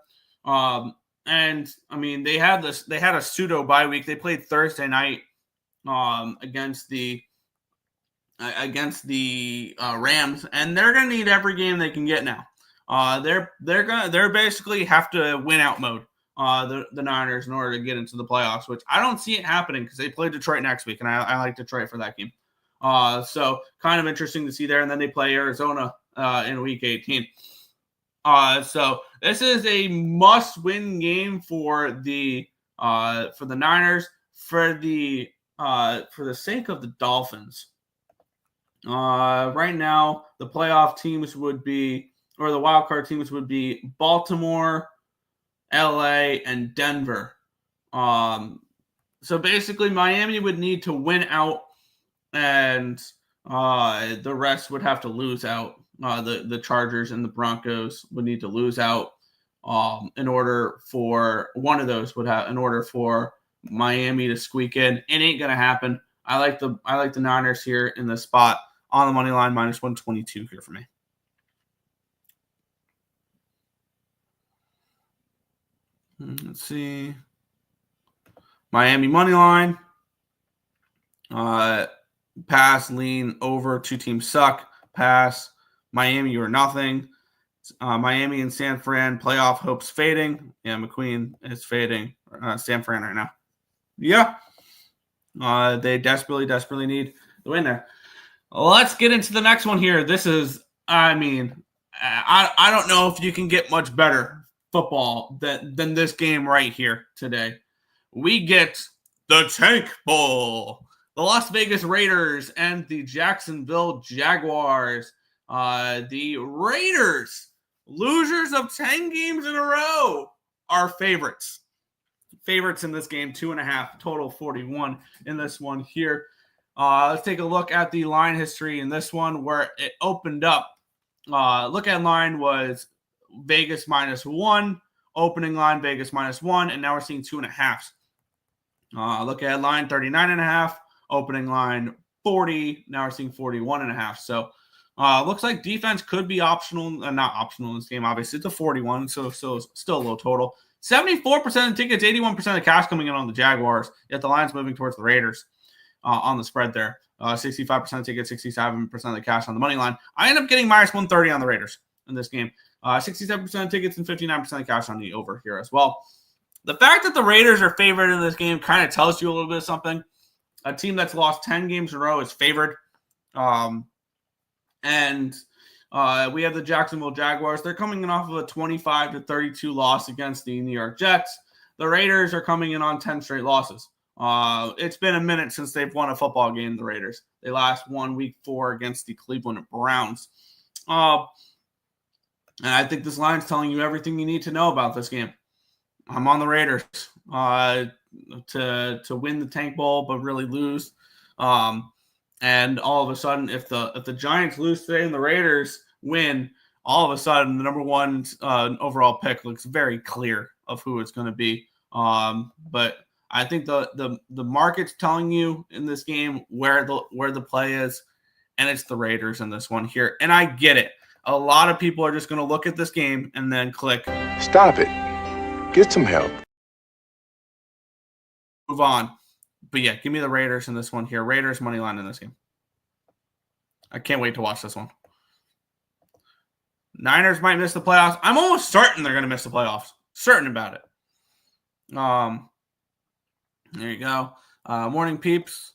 And I mean, they had a pseudo bye week. They played Thursday night against the Rams, and they're gonna need every game they can get now. They're basically have to win out mode. The Niners in order to get into the playoffs, which I don't see it happening because they play Detroit next week, and I like Detroit for that game. So kind of interesting to see there, and then they play Arizona in Week 18. So this is a must-win game for the Niners for the sake of the Dolphins. Right now, the playoff teams would be, or the wild card teams would be Baltimore, LA, and Denver. So basically, Miami would need to win out, and the rest would have to lose out. The Chargers and the Broncos would need to lose out in order for one of those in order for Miami to squeak in. It ain't gonna happen. I like the Niners here in the spot on the money line, minus 122 here for me. Let's see. Miami money line. Pass, lean, over. Two teams suck. Pass. Miami or nothing. Miami and San Fran playoff hopes fading. Yeah, McQueen is fading. San Fran right now. Yeah. They desperately need the win there. Let's get into the next one here. This is, I mean, I don't know if you can get much better football than this game right here today. We get the Tank Bowl. The Las Vegas Raiders and the Jacksonville Jaguars. The Raiders, losers of 10 games in a row, are favorites. Favorites in this game, 2.5, total 41 in this one here. Let's take a look at the line history in this one where it opened up. Look at line was Vegas -1, opening line Vegas -1, and now we're seeing 2.5. Look at line 39.5, opening line 40, now we're seeing 41.5. So looks like defense could be optional, not optional in this game. Obviously, it's a 41, so still a low total. 74% of tickets, 81% of cash coming in on the Jaguars. Yet the line's moving towards the Raiders on the spread there. 65% of tickets, 67% of the cash on the money line. I end up getting minus 130 on the Raiders in this game. 67% of tickets and 59% of cash on the over here as well. The fact that the Raiders are favored in this game kind of tells you a little bit of something. A team that's lost 10 games in a row is favored. And we have the Jacksonville Jaguars. They're coming in off of a 25-32 loss against the New York Jets. The Raiders are coming in on 10 straight losses. It's been a minute since they've won a football game, the Raiders. They last won week 4 against the Cleveland Browns. And I think this line's telling you everything you need to know about this game. I'm on the Raiders to win the Tank Bowl, but really lose. And all of a sudden, if the Giants lose today and the Raiders win, all of a sudden the number one overall pick looks very clear of who it's going to be. But I think the market's telling you in this game where the play is, and it's the Raiders in this one here. And I get it. A lot of people are just going to look at this game and then click. Stop it. Get some help. Move on. But yeah, give me the Raiders in this one here. Raiders money line in this game. I can't wait to watch this one. Niners might miss the playoffs. I'm almost certain they're going to miss the playoffs. Certain about it. There you go. Morning peeps.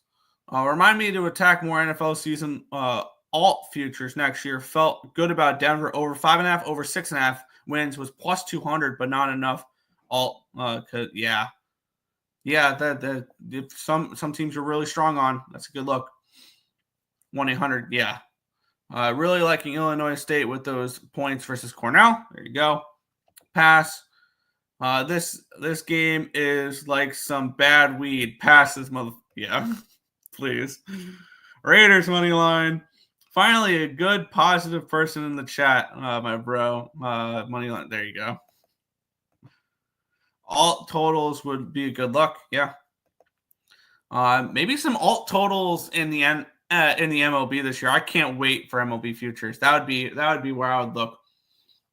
Remind me to attack more NFL season alt futures next year. Felt good about Denver over 5.5, over 6.5 wins was plus 200, but not enough alt. Yeah. That if some teams are really strong on. That's a good look. 1-800, yeah. Really liking Illinois State with those points versus Cornell. There you go. Pass. This game is like some bad weed. Pass this mother. Yeah. Please. Raiders money line. Finally, a good, positive person in the chat, my bro. Money line. There you go. Alt totals would be a good look. Yeah. Maybe some alt totals in the MLB this year. I can't wait for MLB futures. That would be where I would look,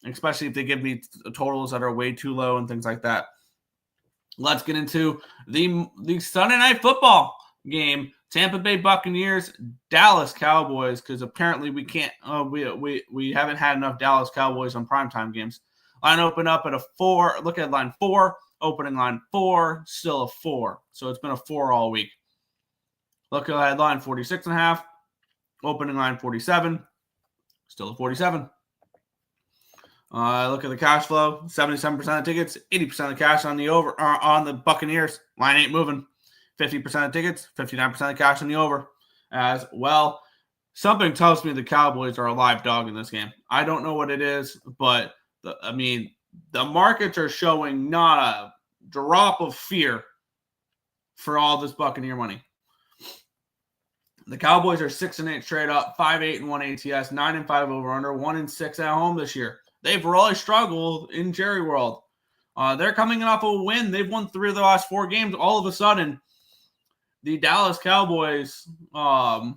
especially if they give me totals that are way too low and things like that. Let's get into the Sunday Night Football game. Tampa Bay Buccaneers, Dallas Cowboys, because apparently we can't. We haven't had enough Dallas Cowboys on primetime games. Line open up at a 4. Look at line 4. Opening line 4. Still a 4. So it's been a 4 all week. Look at line 46.5. Opening line 47. Still a 47. Look at the cash flow. 77% of tickets, 80% of cash on the over on the Buccaneers. Line ain't moving. 50% of tickets, 59% of cash on the over as well. Something tells me the Cowboys are a live dog in this game. I don't know what it is, but the markets are showing not a drop of fear for all this Buccaneer money. The Cowboys are 6-8 straight up, 5-8-1 ATS, 9-5 over under, 1-6 at home this year. They've really struggled in Jerry World. They're coming off a win. They've won 3 of the last 4 games. All of a sudden, the Dallas Cowboys are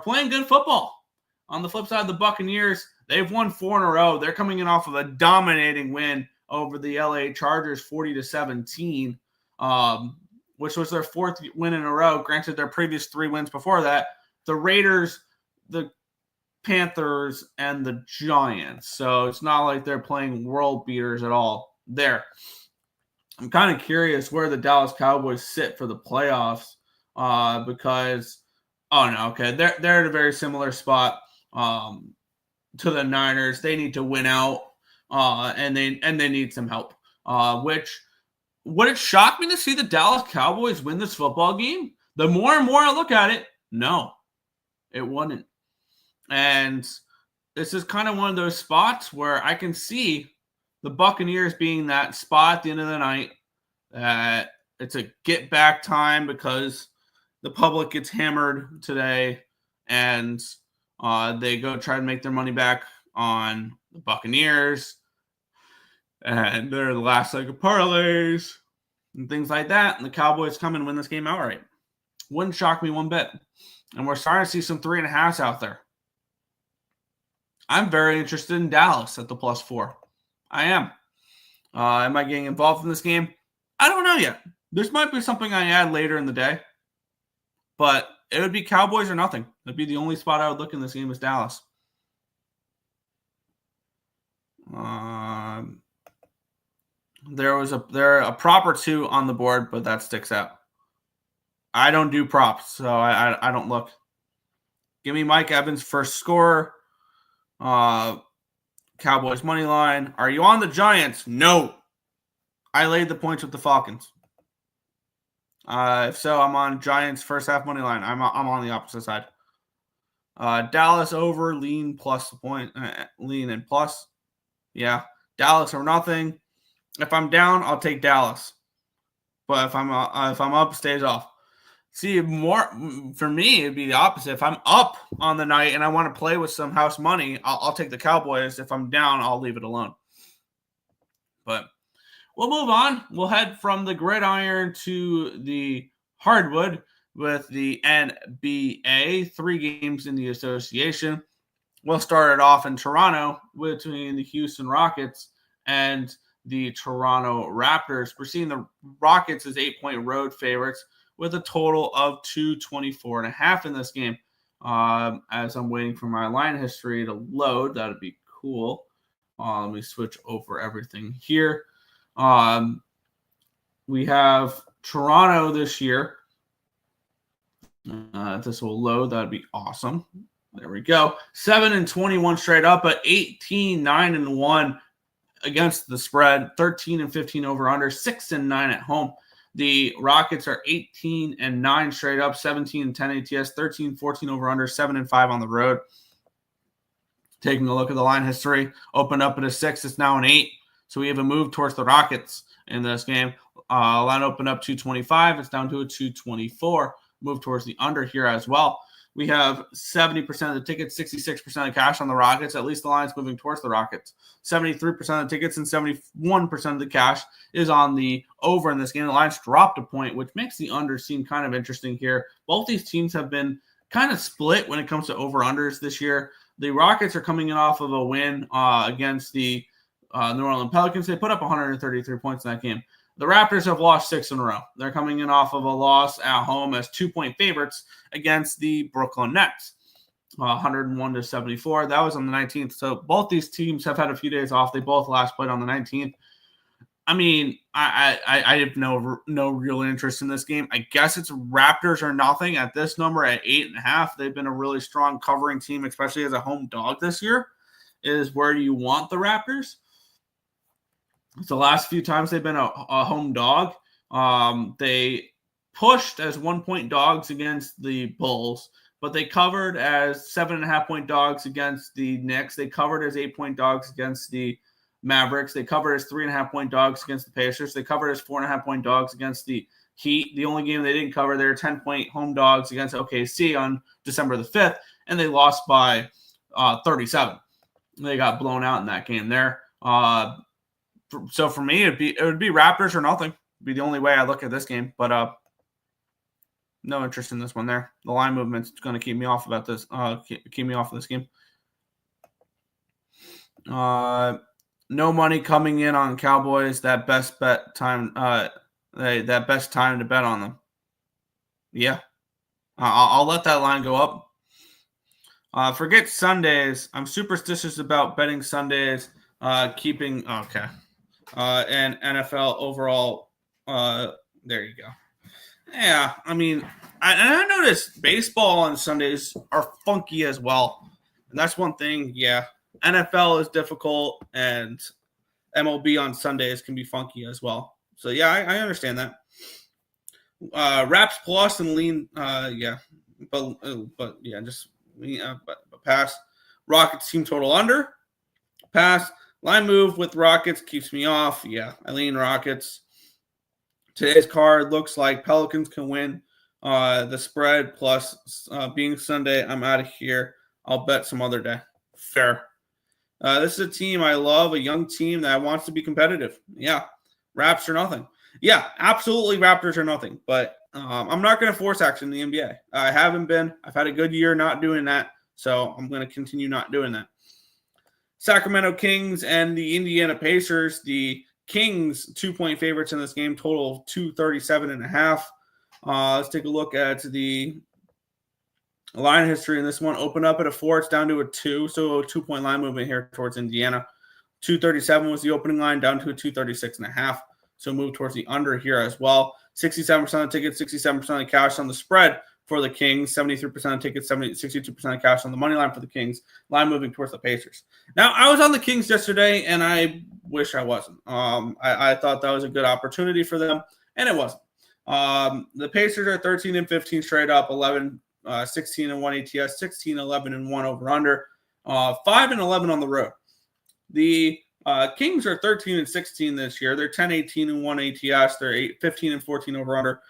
playing good football. On the flip side, the Buccaneers, they've won 4 in a row. They're coming in off of a dominating win over the LA Chargers, 40-17, which was their 4th win in a row. Granted, their previous 3 wins before that, the Raiders, the Panthers, and the Giants. So it's not like they're playing world beaters at all there. I'm kind of curious where the Dallas Cowboys sit for the playoffs because, they're at a very similar spot to the Niners. They need to win out and they need some help. Which would it shock me to see the Dallas Cowboys win this football game? The more and more I look at it, no, it wouldn't. And this is kind of one of those spots where I can see the Buccaneers being that spot at the end of the night. It's a get back time because the public gets hammered today and they go try to make their money back on the Buccaneers. And they're the last leg of parlays and things like that. And the Cowboys come and win this game outright. Wouldn't shock me one bit. And we're starting to see some 3.5s out there. I'm very interested in Dallas at the +4. I am. Am I getting involved in this game? I don't know yet. This might be something I add later in the day. But it would be Cowboys or nothing. It would be the only spot I would look in this game is Dallas. There are a prop or 2 on the board, but that sticks out. I don't do props, so I don't look. Give me Mike Evans first scorer. Cowboys money line. Are you on the Giants? No. I laid the points with the Falcons. If so, I'm on Giants first half money line. I'm on the opposite side. Dallas over, lean plus the point, lean and plus. Yeah, Dallas or nothing. If I'm down, I'll take Dallas. But if I'm up, stays off. See, more for me, it'd be the opposite. If I'm up on the night and I want to play with some house money, I'll take the Cowboys. If I'm down, I'll leave it alone. But we'll move on. We'll head from the gridiron to the hardwood with the NBA. 3 games in the association. We'll start it off in Toronto between the Houston Rockets and the Toronto Raptors. We're seeing the Rockets as 8-point road favorites with a total of 224.5 in this game. As I'm waiting for my line history to load, that'd be cool. Let me switch over everything here. We have Toronto this year. If this will load, that'd be awesome. There we go. 7-21 straight up, but 18-9-1 against the spread. 13-15 over under. 6-9 at home. The Rockets are 18-9 straight up. 17-10 ATS. 13-14 over under. 7-5 on the road. Taking a look at the line history, opened up at a 6. It's now an 8. So we have a move towards the Rockets in this game. Line opened up 225. It's down to a 224. move towards the under here as well. We have 70% of the tickets, 66% of cash on the Rockets. At least the line's moving towards the Rockets. 73% of the tickets and 71% of the cash is on the over in this game. The line's dropped a point, which makes the under seem kind of interesting here. Both these teams have been kind of split when it comes to over-unders this year. The Rockets are coming in off of a win against the New Orleans Pelicans. They put up 133 points in that game. The Raptors have lost 6 in a row. They're coming in off of a loss at home as 2-point favorites against the Brooklyn Nets, 101-74. That was on the 19th. So both these teams have had a few days off. They both last played on the 19th. I mean, I have no real interest in this game. I guess it's Raptors or nothing at this number at 8.5. They've been a really strong covering team, especially as a home dog this year, is where you want the Raptors. The last few times they've been a home dog, they pushed as 1-point dogs against the Bulls, but they covered as 7.5-point dogs against the Knicks. They covered as 8-point dogs against the Mavericks. They covered as 3.5-point dogs against the Pacers. They covered as 4.5-point dogs against the Heat. The only game they didn't cover, they were 10-point home dogs against OKC on December the 5th, and they lost by 37. They got blown out in that game there. So for me, it would be Raptors or nothing. It'd be the only way I look at this game. But no interest in this one there. The line movement's going to keep me off about this. Keep me off of this game. No money coming in on Cowboys. That best time to bet on them. Yeah, I'll let that line go up. Forget Sundays. I'm superstitious about betting Sundays. Keeping okay. And NFL overall. There you go. Yeah, I mean, I noticed baseball on Sundays are funky as well, and that's one thing. Yeah, NFL is difficult, and MLB on Sundays can be funky as well. So yeah, I understand that. Raps plus and lean. Yeah, but yeah, just but pass. Rockets team total under. Pass. Line move with Rockets keeps me off. Yeah, I lean Rockets. Today's card looks like Pelicans can win the spread plus being Sunday. I'm out of here. I'll bet some other day. Fair. This is a team I love, a young team that wants to be competitive. Yeah, Raps or nothing. Yeah, absolutely Raptors or nothing. But I'm not going to force action in the NBA. I haven't been. I've had a good year not doing that, so I'm going to continue not doing that. Sacramento Kings and the Indiana Pacers. The Kings 2-point favorites in this game, total of 237.5. Let's take a look at the line history in this one. Open up at a 4, it's down to a 2, so a 2-point line movement here towards Indiana. 237 was the opening line, down to a 236.5. So move towards the under here as well. 67% of tickets, 67% of cash on the spread for the Kings, 73% of tickets, 62% of cash on the money line for the Kings. Line moving towards the Pacers. Now, I was on the Kings yesterday, and I wish I wasn't. I thought that was a good opportunity for them, and it wasn't. The Pacers are 13-15 straight up, 16-1 ATS, 16-11-1 over under, 5-11 on the road. The Kings are 13-16 this year. They're 10-18-1 ATS. They're 15-14 over under,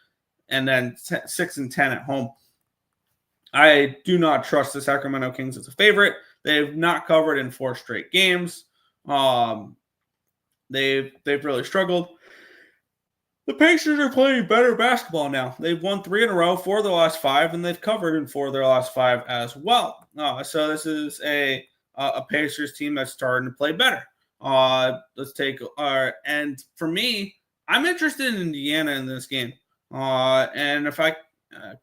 and then 6-10 at home. I do not trust the Sacramento Kings as a favorite. They've not covered in 4 straight games. They've really struggled. The Pacers are playing better basketball now. They've won 3 in a row, 4 of their last 5, and they've covered in 4 of their last 5 as well. So this is a Pacers team that's starting to play better. Let's take and for me, I'm interested in Indiana in this game. And if I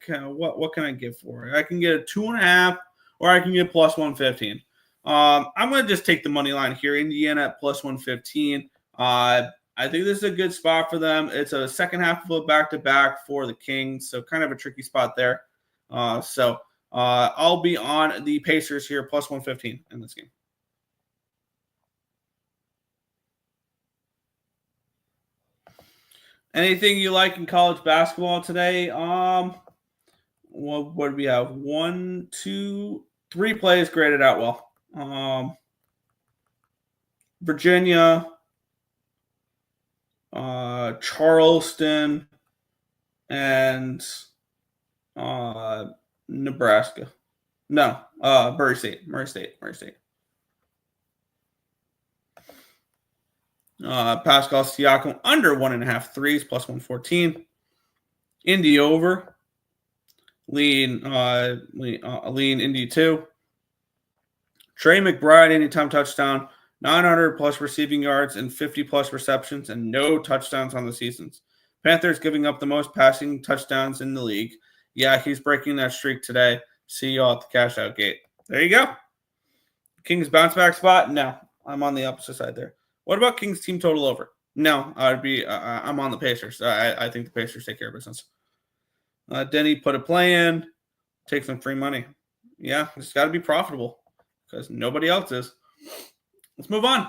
what can I give for it? I can get a 2.5, or I can get plus 115. I'm going to just take the money line here. Indiana at plus 115. I think this is a good spot for them. It's a second half of a back-to-back for the Kings, so kind of a tricky spot there. So I'll be on the Pacers here, plus 115 in this game. Anything you like in college basketball today? What do we have? 1, 2, 3 plays graded out well. Virginia, Charleston, and Nebraska. No, Murray State. Pascal Siakam under 1.5 threes plus 114. Indy over. Lean Indy 2. Trey McBride anytime touchdown. 900 plus receiving yards and 50 plus receptions and no touchdowns on the seasons. Panthers giving up the most passing touchdowns in the league. Yeah, he's breaking that streak today. See y'all at the cash out gate. There you go. Kings bounce back spot? No, I'm on the opposite side there. What about Kings team total over? No, I'm on the Pacers. I think the Pacers take care of business. Denny put a play in, take some free money. Yeah, it's got to be profitable because nobody else is. Let's move on.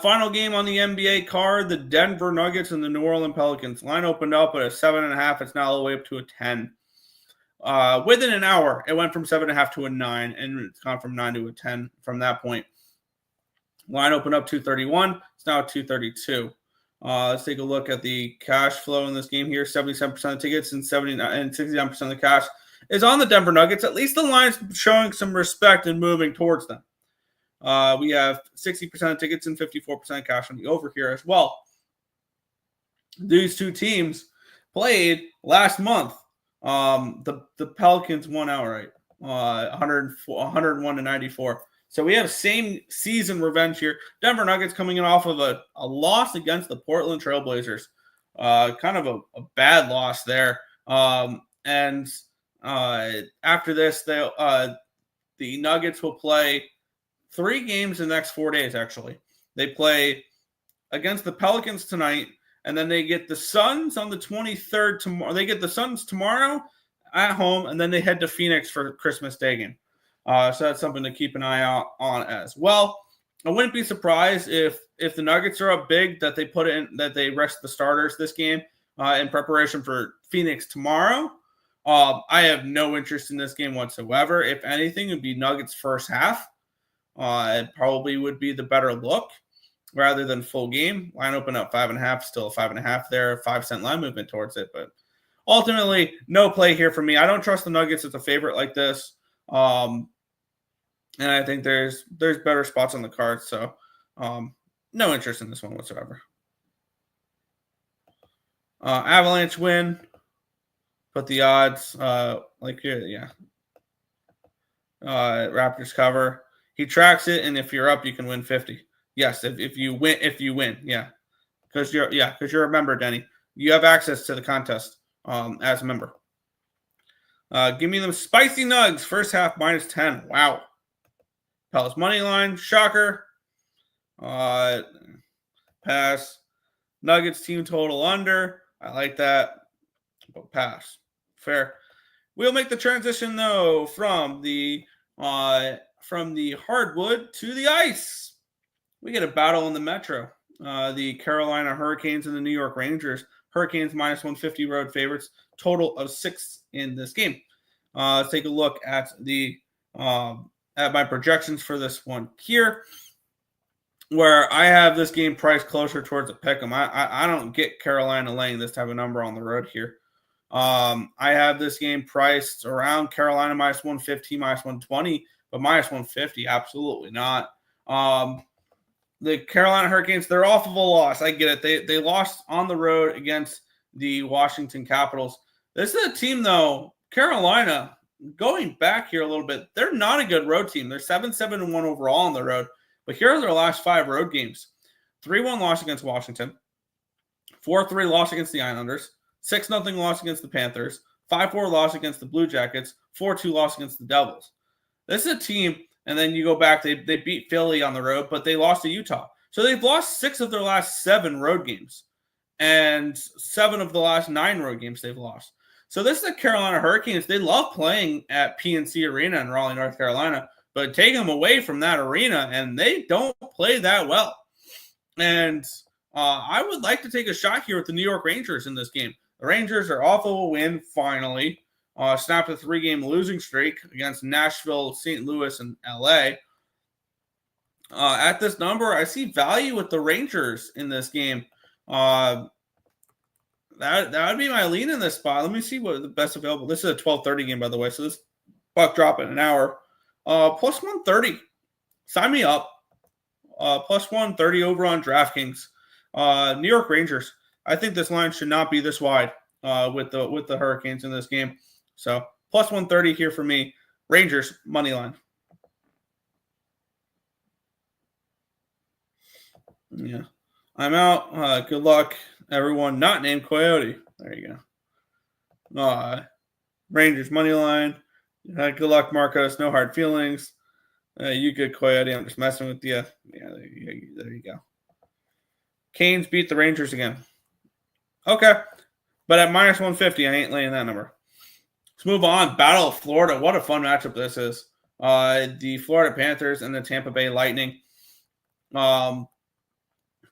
Final game on the NBA card, the Denver Nuggets and the New Orleans Pelicans. Line opened up at a 7.5. It's now all the way up to a 10. Within an hour, it went from 7.5 to a 9, and it's gone from 9 to a 10 from that point. Line opened up 231. It's now 232. Let's take a look at the cash flow in this game here. 77% of tickets and 69% of the cash is on the Denver Nuggets. At least the line's showing some respect and moving towards them. We have 60% of tickets and 54% of cash on the over here as well. These two teams played last month. The Pelicans won outright, 101 to 94. So we have same season revenge here. Denver Nuggets coming in off of a loss against the Portland Trailblazers. Kind of a bad loss there. And after this, the Nuggets will play 3 games in the next 4 days, actually. They play against the Pelicans tonight, and then they get the Suns on the 23rd tomorrow. They get the Suns tomorrow at home, and then they head to Phoenix for Christmas Day game. So that's something to keep an eye out on as well. I wouldn't be surprised if the Nuggets are up big that they rest the starters this game in preparation for Phoenix tomorrow. I have no interest in this game whatsoever. If anything, it would be Nuggets first half. It probably would be the better look rather than full game. Line open up 5.5, still a 5.5 there, 5-cent line movement towards it. But ultimately, no play here for me. I don't trust the Nuggets as a favorite like this. And I think there's better spots on the card. So no interest in this one whatsoever. Avalanche win. Put the odds like here, yeah. Raptors cover. He tracks it, and if you're up, you can win 50. Yes, if you win, yeah. Because you're a member, Denny. You have access to the contest as a member. Give me them spicy nugs. First half minus 10. Wow. Palace money line. Shocker. Pass. Nuggets team total under. I like that. But pass. Fair. We'll make the transition though from the hardwood to the ice. We get a battle in the Metro. The Carolina Hurricanes and the New York Rangers. Hurricanes minus 150 road favorites. Total of 6 in this game. Let's take a look at at my projections for this one here, where I have this game priced closer towards a pick 'em. I don't get Carolina laying this type of number on the road here. I have this game priced around Carolina minus 150, minus 120, but minus 150, absolutely not. The Carolina Hurricanes, they're off of a loss. I get it. They lost on the road against the Washington Capitals. This is a team, though, Carolina, going back here a little bit, they're not a good road team. They're 7-7-1 overall on the road. But here are their last 5 road games. 3-1 loss against Washington. 4-3 loss against the Islanders. 6-0 loss against the Panthers. 5-4 loss against the Blue Jackets. 4-2 loss against the Devils. This is a team, and then you go back, they beat Philly on the road, but they lost to Utah. So they've lost 6 of their last 7 road games. And 7 of the last 9 road games they've lost. So this is the Carolina Hurricanes. They love playing at PNC Arena in Raleigh, North Carolina, but take them away from that arena, and they don't play that well. And I would like to take a shot here with the New York Rangers in this game. The Rangers are off of a win, finally. Snapped a 3-game losing streak against Nashville, St. Louis, and L.A. At this number, I see value with the Rangers in this game. That would be my lean in this spot. Let me see what the best available. This is a 12:30 game, by the way, so this buck drop in an hour. Plus 130. Sign me up. Plus 130 over on DraftKings. New York Rangers. I think this line should not be this wide with the Hurricanes in this game. So plus 130 here for me. Rangers money line. Yeah, I'm out. Good luck, everyone not named Coyote. There you go. Rangers money line. Good luck, Marcos. No hard feelings. You good, Coyote. I'm just messing with you. Yeah, there you go. Canes beat the Rangers again. Okay. But at minus 150, I ain't laying that number. Let's move on. Battle of Florida. What a fun matchup this is. The Florida Panthers and the Tampa Bay Lightning.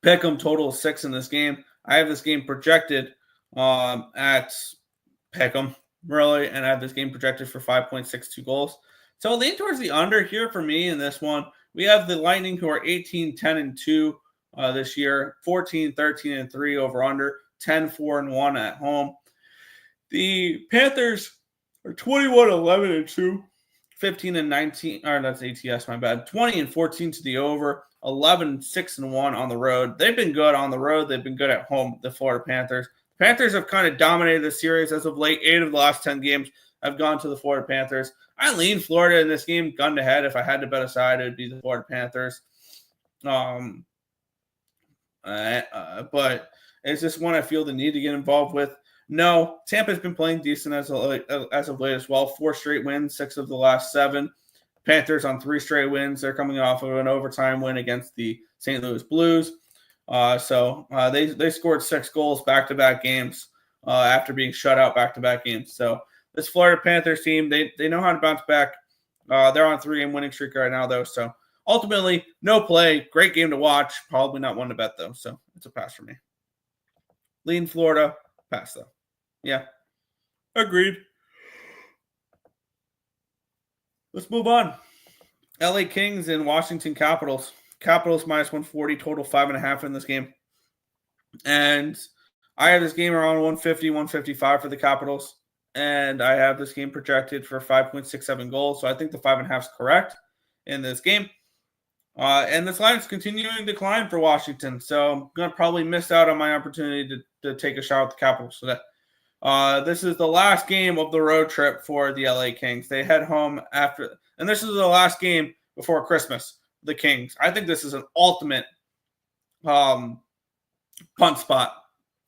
Pick'em total 6 in this game. I have this game projected at Pick'em, really, and I have this game projected for 5.62 goals. So I'll lean towards the under here for me in this one. We have the Lightning, who are 18-10-2 this year, 14-13-3 over under, 10-4-1 at home. The Panthers are 21-11-2, 15-19, or that's ATS, my bad, 20-14 to the over, 11-6-1 on the road. They've been good on the road. They've been good at home, the Florida Panthers. The Panthers have kind of dominated the series as of late. 8 of the last 10 games have gone to the Florida Panthers. I lean Florida in this game, gun to head. If I had to bet a side, it would be the Florida Panthers. But it's just one I feel the need to get involved with. No, Tampa's been playing decent as of late as well. 4 straight wins, 6 of the last 7. Panthers on 3 straight wins. They're coming off of an overtime win against the St. Louis Blues. So they scored 6 goals back-to-back games after being shut out back-to-back games. So this Florida Panthers team, they know how to bounce back. They're on a 3-game winning streak right now, though. So ultimately, no play. Great game to watch. Probably not one to bet, though. So it's a pass for me. Lean Florida. Pass, though. Yeah. Agreed. Let's move on. LA Kings and Washington Capitals. Capitals minus 140, total 5.5 in this game. And I have this game around 150, 155 for the Capitals. And I have this game projected for 5.67 goals. So I think the 5.5 is correct in this game. And this line is continuing to decline for Washington. So I'm going to probably miss out on my opportunity to take a shot at the Capitals. So this is the last game of the road trip for the LA Kings. They head home after, and this is the last game before Christmas, the Kings. I think this is an ultimate punt spot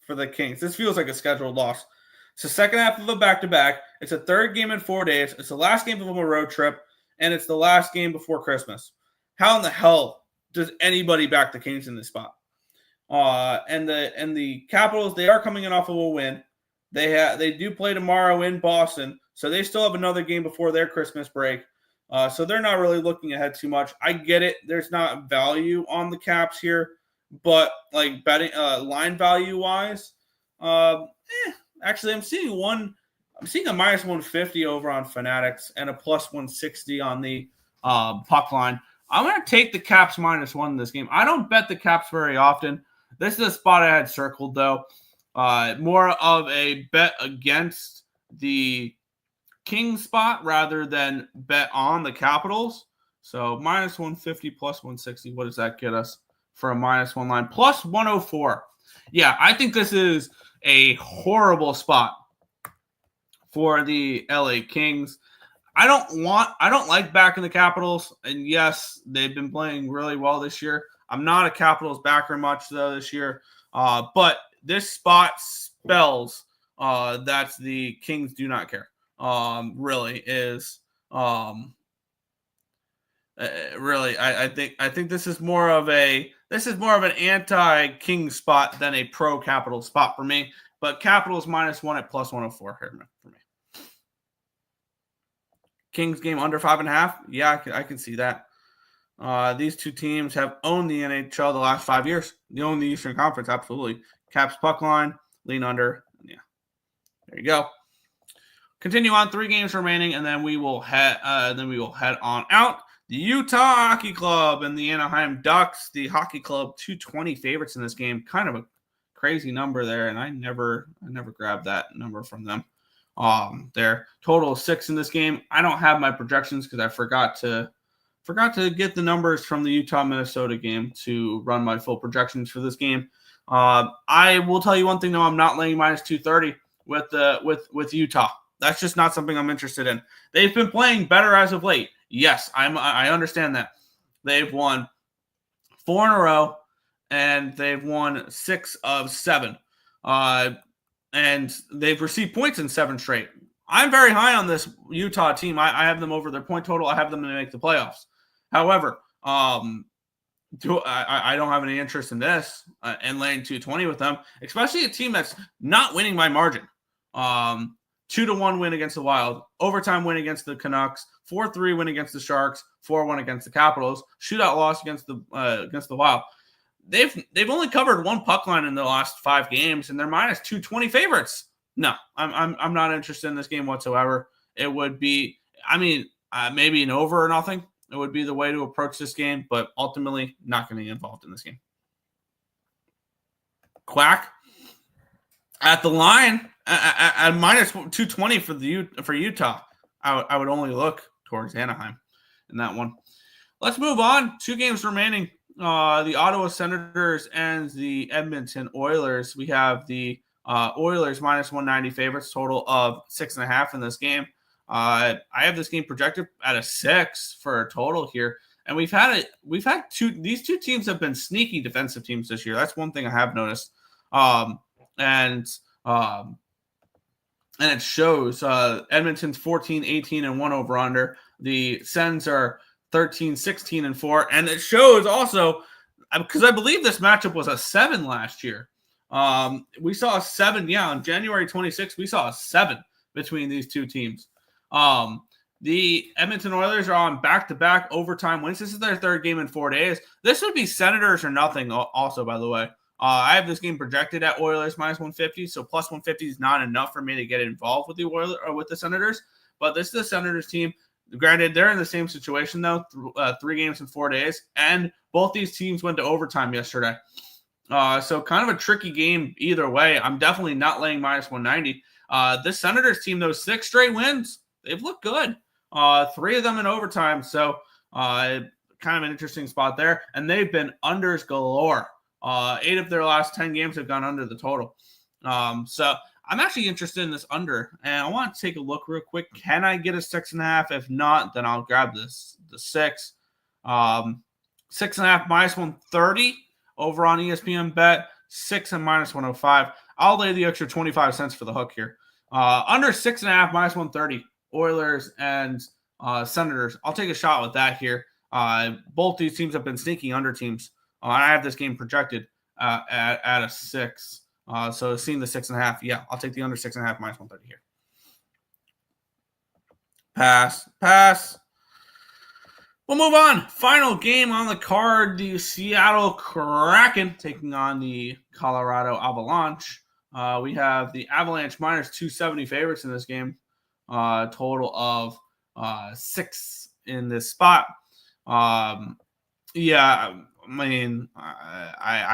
for the Kings. This feels like a scheduled loss. It's the second half of a back-to-back. It's a third game in 4 days. It's the last game of a road trip, and it's the last game before Christmas. How in the hell does anybody back the Kings in this spot? And the Capitals, they are coming in off of a win. They do play tomorrow in Boston, so they still have another game before their Christmas break. So they're not really looking ahead too much. I get it. There's not value on the Caps here, but like betting line value wise, actually I'm seeing a minus 150 over on Fanatics and a plus 160 on the puck line. I'm going to take the Caps minus 1 in this game. I don't bet the Caps very often. This is a spot I had circled, though. More of a bet against the King spot rather than bet on the Capitals. So minus 150 plus 160. What does that get us for a minus 1 line? Plus 104. Yeah, I think this is a horrible spot for the LA Kings. I don't like backing the Capitals. And yes, they've been playing really well this year. I'm not a Capitals backer much, though, this year. But this spot spells that the Kings do not care. Really is really. I think this is more of an anti-King spot than a pro-Capital spot for me. But Capitals minus 1 at plus 104 here for me. Kings game under 5.5. Yeah, I can see that. These two teams have owned the NHL the last 5 years. They own the Eastern Conference, absolutely. Caps puck line, lean under. Yeah, there you go. Continue on. 3 games remaining, and then we will head on out. The Utah Hockey Club and the Anaheim Ducks. The Hockey Club 220 favorites in this game. Kind of crazy number there, and I never grabbed that number from them. Their total of 6 in this game. I don't have my projections because I forgot to get the numbers from the Utah-Minnesota game to run my full projections for this game. I will tell you one thing though, I'm not laying minus 230 with Utah. That's just not something I'm interested in. They've been playing better as of late. Yes, I understand that. They've won 4 in a row, and they've won 6 of 7. And they've received points in 7 straight. I'm very high on this Utah team. I have them over their point total. I have them to make the playoffs. However, I don't have any interest in this and laying 220 with them, especially a team that's not winning by margin. 2-1 win against the Wild, overtime win against the Canucks, 4-3 win against the Sharks, 4-1 against the Capitals, shootout loss against the Wild. They've only covered 1 puck line in the last 5 games, and they're minus 220 favorites. No, I'm not interested in this game whatsoever. It would be, maybe an over or nothing. It would be the way to approach this game, but ultimately not going to get involved in this game. Quack at the line at minus 220 for Utah. I would only look towards Anaheim in that one. Let's move on. 2 games remaining. The Ottawa Senators and the Edmonton Oilers. We have the Oilers minus 190 favorites, total of 6.5 in this game. I have this game projected at a 6 for a total here, and these 2 teams have been sneaky defensive teams this year. That's one thing I have noticed, and it shows. Edmonton's 14-18-1 over under. The Sens are 13-16-4, and it shows also because I believe this matchup was a 7 last year. We saw a 7, on January 26th. We saw a 7 between these 2 teams. The Edmonton Oilers are on back-to-back overtime wins. This is their 3rd game in 4 days. This would be Senators or nothing. Also, by the way, I have this game projected at Oilers minus 150. So plus 150 is not enough for me to get involved with the Oilers or with the Senators. But this is the Senators team. Granted, they're in the same situation though. 3 games in 4 days, and both these teams went to overtime yesterday. So kind of a tricky game either way. I'm definitely not laying minus 190. This Senators team, those 6 straight wins, they've looked good. 3 of them in overtime. So kind of an interesting spot there. And they've been unders galore. 8 of their last 10 games have gone under the total. So I'm actually interested in this under. And I want to take a look real quick. Can I get a 6.5? If not, then I'll grab the 6. 6.5 minus 130 over on ESPN Bet. 6 and minus 105. I'll lay the extra 25 cents for the hook here. Under 6.5 minus 130. Oilers and Senators. I'll take a shot with that here. Both these teams have been sneaky under teams. I have this game projected at a 6. So seeing the 6.5, yeah, I'll take the under 6.5 minus 130 here. Pass. We'll move on. Final game on the card, the Seattle Kraken taking on the Colorado Avalanche. We have the Avalanche minus 270 favorites in this game. Total of 6 in this spot. I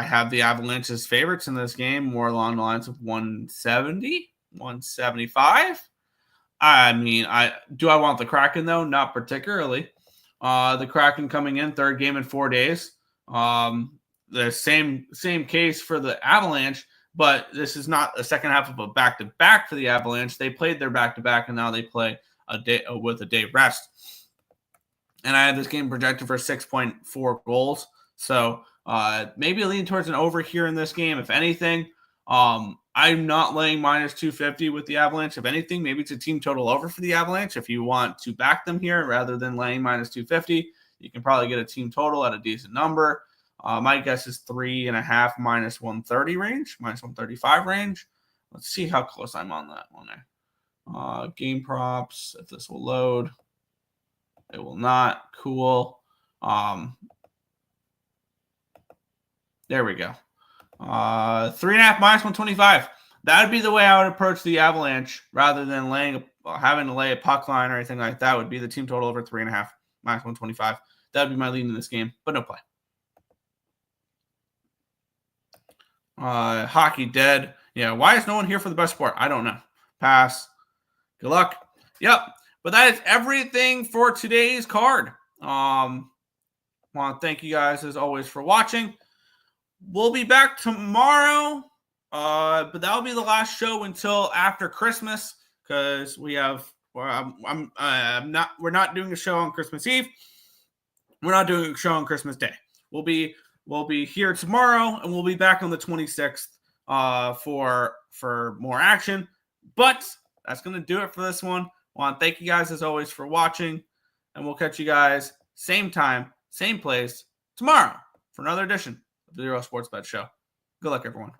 have the Avalanche's favorites in this game, more along the lines of 170, 175. Do I want the Kraken, though? Not particularly. The Kraken coming in, 3rd game in 4 days. The same case for the Avalanche, but this is not a second half of a back-to-back for the Avalanche. They played their back-to-back, and now they play a day with a day rest. And I have this game projected for 6.4 goals. So maybe lean towards an over here in this game. If anything, I'm not laying minus 250 with the Avalanche. If anything, maybe it's a team total over for the Avalanche. If you want to back them here rather than laying minus 250, you can probably get a team total at a decent number. My guess is 3.5 minus 130 range, minus 135 range. Let's see how close I'm on that one there. Game props, if this will load. It will not. Cool. There we go. 3.5 minus 125. That would be the way I would approach the Avalanche rather than having to lay a puck line or anything like that. Would be the team total over 3.5 minus 125. That would be my lead in this game, but no play. Hockey dead. Yeah, why is no one here for the best sport? I don't know. Pass. Good luck. Yep. But that is everything for today's card. Want to thank you guys as always for watching. We'll be back tomorrow, but that'll be the last show until after Christmas because we have. We're not doing a show on Christmas Eve. We're not doing a show on Christmas Day. We'll be here tomorrow, and we'll be back on the 26th for more action. But that's going to do it for this one. I want to thank you guys as always for watching, and we'll catch you guys same time, same place tomorrow for another edition of the Earle Sports Bet Show. Good luck, everyone.